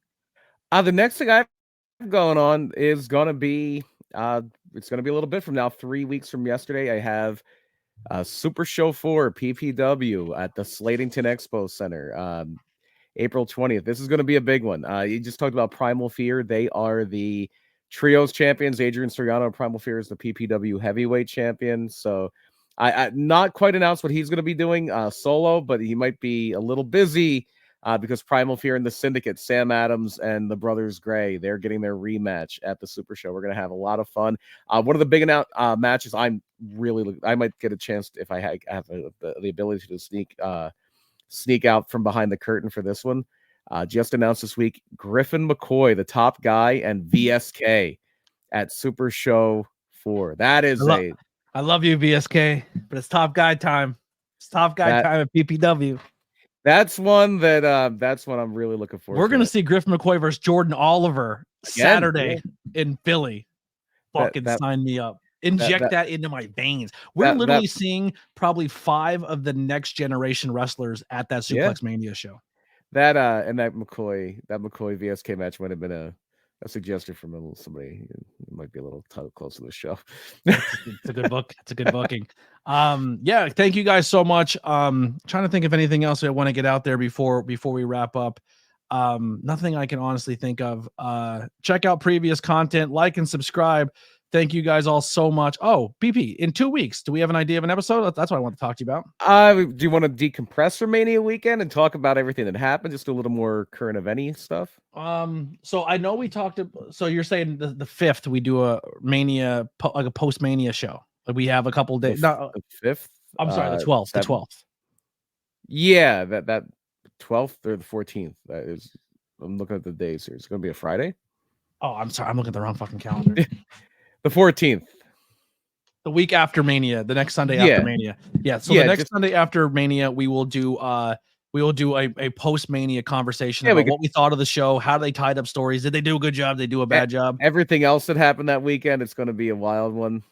S3: The next thing I have going on is gonna be it's gonna be a little bit from now. 3 weeks from yesterday, I have Super Show 4 PPW at the Slatington Expo Center. April 20th. This is going to be a big one. You just talked about Primal Fear. They are the trios champions. Adrian Soriano, Primal Fear, is the PPW heavyweight champion. So I not quite announced what he's going to be doing solo, but he might be a little busy because Primal Fear and the Syndicate, Sam Adams and the Brothers Gray, they're getting their rematch at the Super Show. We're going to have a lot of fun. One of the big matches I might get a chance if I have the ability to sneak out from behind the curtain for this one. Just announced this week, Griffin McCoy, the top guy, and VSK at Super Show 4. That is
S2: I love you, VSK, but it's top guy time. It's top guy time at PPW.
S3: That's one I'm really looking forward to.
S2: We're gonna see Griffin McCoy versus Jordan Oliver Saturday in Philly. Fucking sign me up. Inject that into my veins. We're literally seeing probably 5 of the next generation wrestlers at that Suplex Mania show.
S3: That McCoy VSK match might have been a suggestion from somebody who might be a little close to the show.
S2: It's a good book. It's a good booking. Yeah, thank you guys so much. Trying to think of anything else I want to get out there before we wrap up. Nothing I can honestly think of. Check out previous content, like and subscribe. Thank you guys all so much. Oh, BP, in 2 weeks, do we have an idea of an episode? That's what I want to talk to you about.
S3: Do you want to decompress for Mania weekend and talk about everything that happened? Just a little more current event stuff.
S2: So I know we talked. So you're saying the 5th we do a Mania, like a post Mania show. Like we have a couple days.
S3: The 5th.
S2: I'm sorry, the 12th. 7th. The 12th.
S3: Yeah, that 12th or the 14th. That is. I'm looking at the days here. It's going to be a Friday.
S2: Oh, I'm sorry. I'm looking at the wrong fucking calendar.
S3: The 14th.
S2: The week after Mania, the next Sunday after Mania. Yeah. So the next Sunday after Mania, we will do a post Mania conversation about what we thought of the show, how they tied up stories. Did they do a good job? Did they do a bad job?
S3: Everything else that happened that weekend, it's going to be a wild one.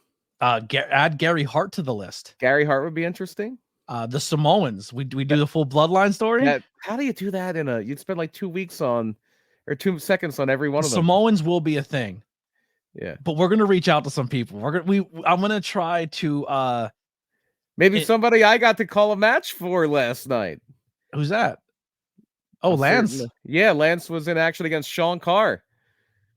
S2: Add Gary Hart to the list.
S3: Gary Hart would be interesting.
S2: The Samoans. We do the full bloodline story.
S3: How do you do that you'd spend like 2 weeks or 2 seconds on every one of them?
S2: Samoans will be a thing.
S3: Yeah,
S2: but we're gonna reach out to some people. I'm gonna try to
S3: maybe somebody I got to call a match for last night.
S2: Who's that? Oh, Lance.
S3: Lance was in action against Sean Carr.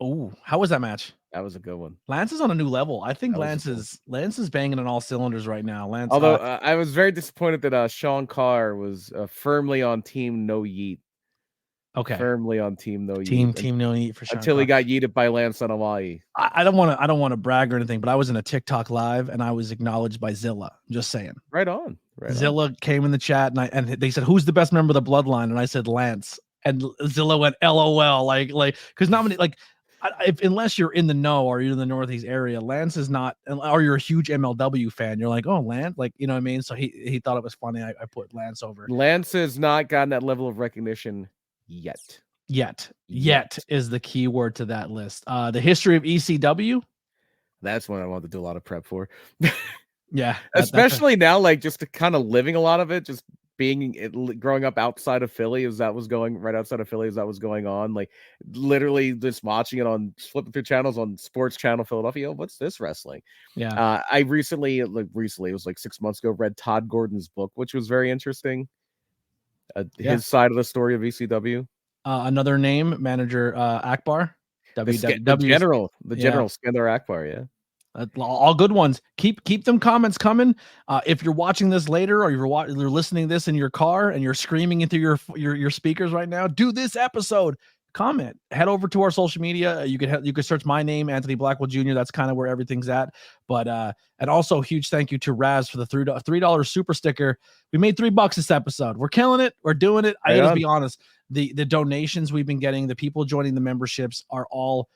S2: Oh, how was that match?
S3: That was a good one.
S2: Lance is on a new level. I think Lance is banging on all cylinders right now. Lance.
S3: Although I was very disappointed that Sean Carr was firmly on Team No Yeet.
S2: Okay.
S3: Firmly on Team No Yeet.
S2: Team No Yeet for sure.
S3: Until he got yeeted by Lance on Hawaii.
S2: I don't want to brag or anything, but I was in a TikTok live and I was acknowledged by Zilla. I'm just saying.
S3: Right on.
S2: Zilla came in the chat and they said, "Who's the best member of the Bloodline?" And I said, "Lance." And Zilla went, "LOL." Like because not many unless you're in the know or you're in the Northeast area, Lance is not, or you're a huge MLW fan. You're like, "Oh, Lance," like you know what I mean. So he thought it was funny. I put Lance over.
S3: Lance has not gotten that level of recognition. Yet
S2: is the key word to that list. The history of ECW.
S3: That's one I want to do a lot of prep for.
S2: Yeah.
S3: Especially now, like just kind of living a lot of it, just growing up outside of Philly as that was going on. Like literally just watching it flipping through channels on Sports Channel Philadelphia. What's this wrestling?
S2: Yeah.
S3: I recently, it was like 6 months ago, read Todd Gordon's book, which was very interesting. His side of the story of ECW.
S2: Another name, manager Akbar.
S3: The general Skandar Akbar. Yeah.
S2: All good ones. Keep them comments coming. If you're watching this later or you're listening to this in your car and you're screaming into your speakers right now, do this episode. Comment. Head over to our social media. You could search my name, Anthony Blackwell Jr. That's kind of where everything's at. But and also huge thank you to Raz for the $3 super sticker. We made $3 this episode. We're killing it. We're doing it. I gotta be honest. The donations we've been getting, the people joining the memberships are all.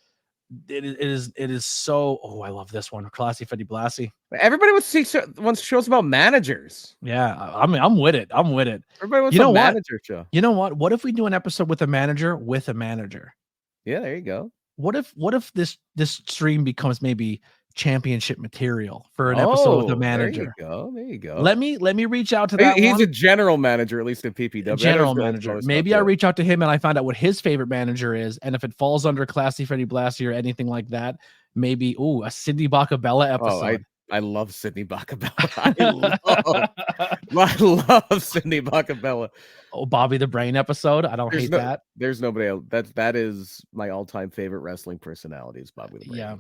S2: It is so. Oh, I love this one. Classy Fetty Blassie.
S3: Everybody wants shows about managers.
S2: Yeah, I'm with it.
S3: Everybody wants a manager show.
S2: You know what? What if we do an episode with a manager with a manager?
S3: Yeah, there you go.
S2: What if this stream becomes maybe championship material for an episode of The Manager.
S3: There you go.
S2: Let me reach out to that
S3: He's
S2: one.
S3: a general manager, at least in PPW.
S2: General manager. Maybe I reach out to him and I find out what his favorite manager is, and if it falls under Classy Freddie Blassie or anything like that, maybe a Sydney Bacabella episode.
S3: I love Sydney Bacabella. I love Sydney Bacabella.
S2: Bobby the Brain episode. I don't hate that.
S3: There's nobody else. That is my all-time favorite wrestling personality is Bobby the Brain.
S2: Yeah.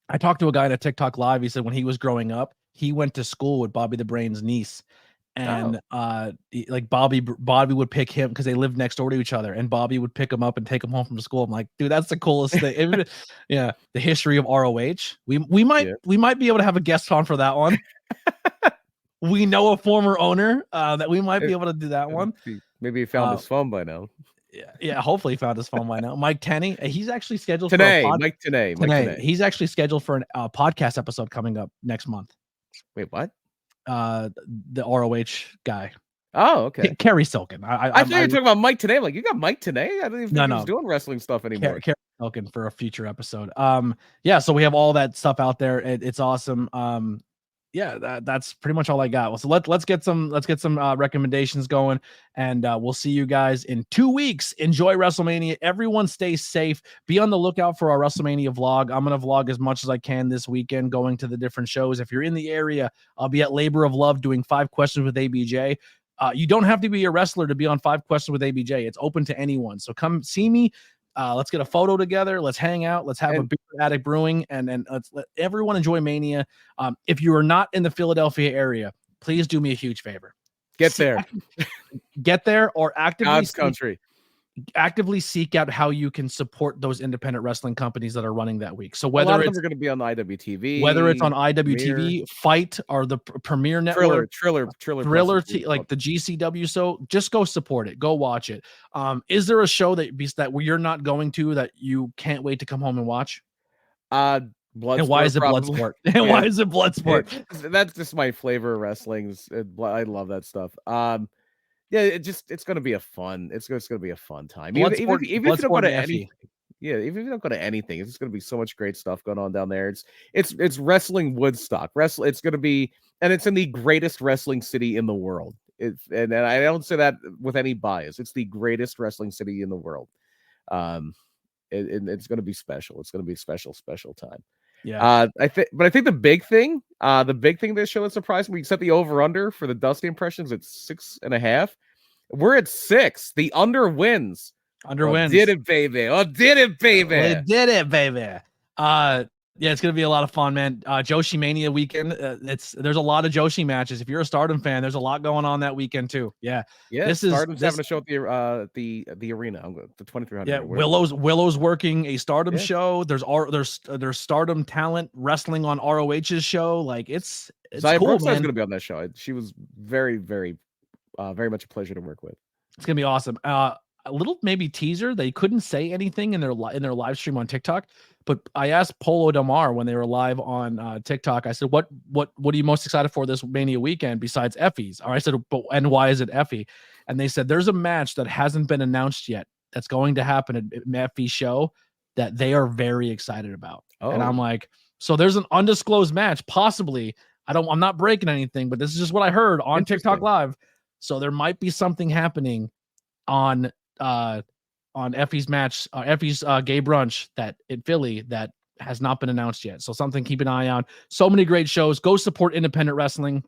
S2: I talked to a guy in a TikTok live. He said when he was growing up, he went to school with Bobby the Brain's niece. And like Bobby would pick him because they lived next door to each other, and Bobby would pick him up and take him home from school. I'm like, dude, that's the coolest thing. Yeah, the history of ROH. We might be able to have a guest on for that one. We know a former owner that we might be able to do that one.
S3: Maybe he found his phone by now.
S2: Yeah, hopefully he found his phone by now. Mike Tenney, he's actually scheduled
S3: today.
S2: For
S3: Mike today.
S2: He's actually scheduled for a podcast episode coming up next month.
S3: Wait, what?
S2: The ROH guy.
S3: Oh, okay.
S2: Kerry Silken.
S3: I thought you were talking about Mike today. I'm like, you got Mike today? I don't even think he's doing wrestling stuff anymore.
S2: Kerry Silken for a future episode. Yeah, so we have all that stuff out there. It's awesome. Yeah, that's pretty much all I got. Well, so let's get some recommendations going, and we'll see you guys in 2 weeks. Enjoy WrestleMania. Everyone stay safe. Be on the lookout for our WrestleMania vlog. I'm gonna vlog as much as I can this weekend, going to the different shows. If you're in the area, I'll be at Labor of Love doing 5 questions with ABJ. You don't have to be a wrestler to be on 5 questions with ABJ. It's open to anyone. So come see me. Let's get a photo together. Let's hang out. Let's have a beer at Attic Brewing, and let's let everyone enjoy Mania. If you are not in the Philadelphia area, please do me a huge favor.
S3: Get there
S2: or
S3: actively
S2: actively seek out how you can support those independent wrestling companies that are running that week. So
S3: whether it's going to be on the IWTV,
S2: whether it's on IWTV, Fight, or the Premier Network,
S3: Triller,
S2: like the GCW. So just go support it. Go watch it. Is there a show that you're not going to that you can't wait to come home and watch?
S3: Bloodsport.
S2: And why is it Bloodsport? And why is it Bloodsport?
S3: That's just my flavor of wrestling. I love that stuff. Yeah, it's going to be a fun. It's going to be a fun time. Even if you don't go to anything, even if you don't go to anything, it's going to be so much great stuff going on down there. It's wrestling Woodstock. It's going to be, and it's in the greatest wrestling city in the world. And I don't say that with any bias. It's the greatest wrestling city in the world. It's going to be special. It's going to be a special time.
S2: Yeah.
S3: I think the big thing this show that surprised me, we set the over under for the Dusty impressions at 6.5. We're at 6. The under wins. Did it, baby. Did it, baby. Yeah, it's gonna be a lot of fun, man. Joshi Mania weekend. There's a lot of Joshi matches. If you're a Stardom fan, there's a lot going on that weekend too. Yeah. Stardom's having a show at the arena. I'm going the 2300.
S2: Yeah, Willow's working a Stardom show. There's Stardom talent wrestling on ROH's show. Like it's
S3: Zaya
S2: cool,
S3: Brooks
S2: man.
S3: is going to be on that show. She was very, very, very much a pleasure to work with.
S2: It's gonna be awesome. A little maybe teaser. They couldn't say anything in their live stream on TikTok, but I asked Polo Del Mar when they were live on TikTok. I said, "What are you most excited for this Mania weekend besides Effie's?" Or I said, "And why is it Effie?" And they said, "There's a match that hasn't been announced yet that's going to happen at Effie's show that they are very excited about." Oh. And I'm like, "So there's an undisclosed match, possibly. I'm not breaking anything, but this is just what I heard on TikTok Live. So there might be something happening on Effie's match, Effie's gay brunch in Philly that has not been announced yet. So something keep an eye on. So many great shows. Go support independent wrestling.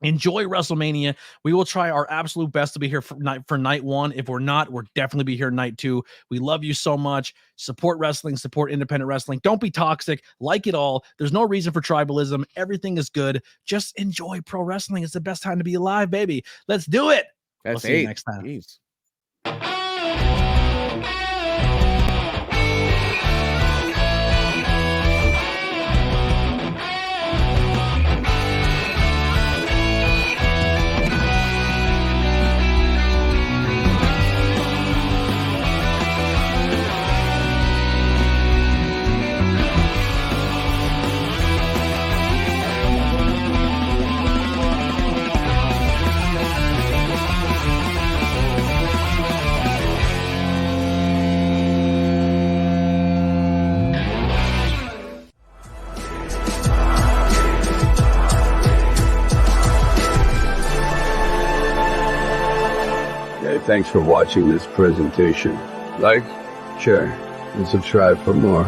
S2: Enjoy WrestleMania. We will try our absolute best to be here for night 1. If we're not, we'll definitely be here night 2. We love you so much. Support wrestling, support independent wrestling. Don't be toxic. Like it all. There's no reason for tribalism. Everything is good. Just enjoy pro wrestling. It's the best time to be alive, baby. Let's do it.
S3: We'll
S2: see you next time.
S3: Jeez.
S4: thanks for watching this presentation. Like, share, and subscribe for more.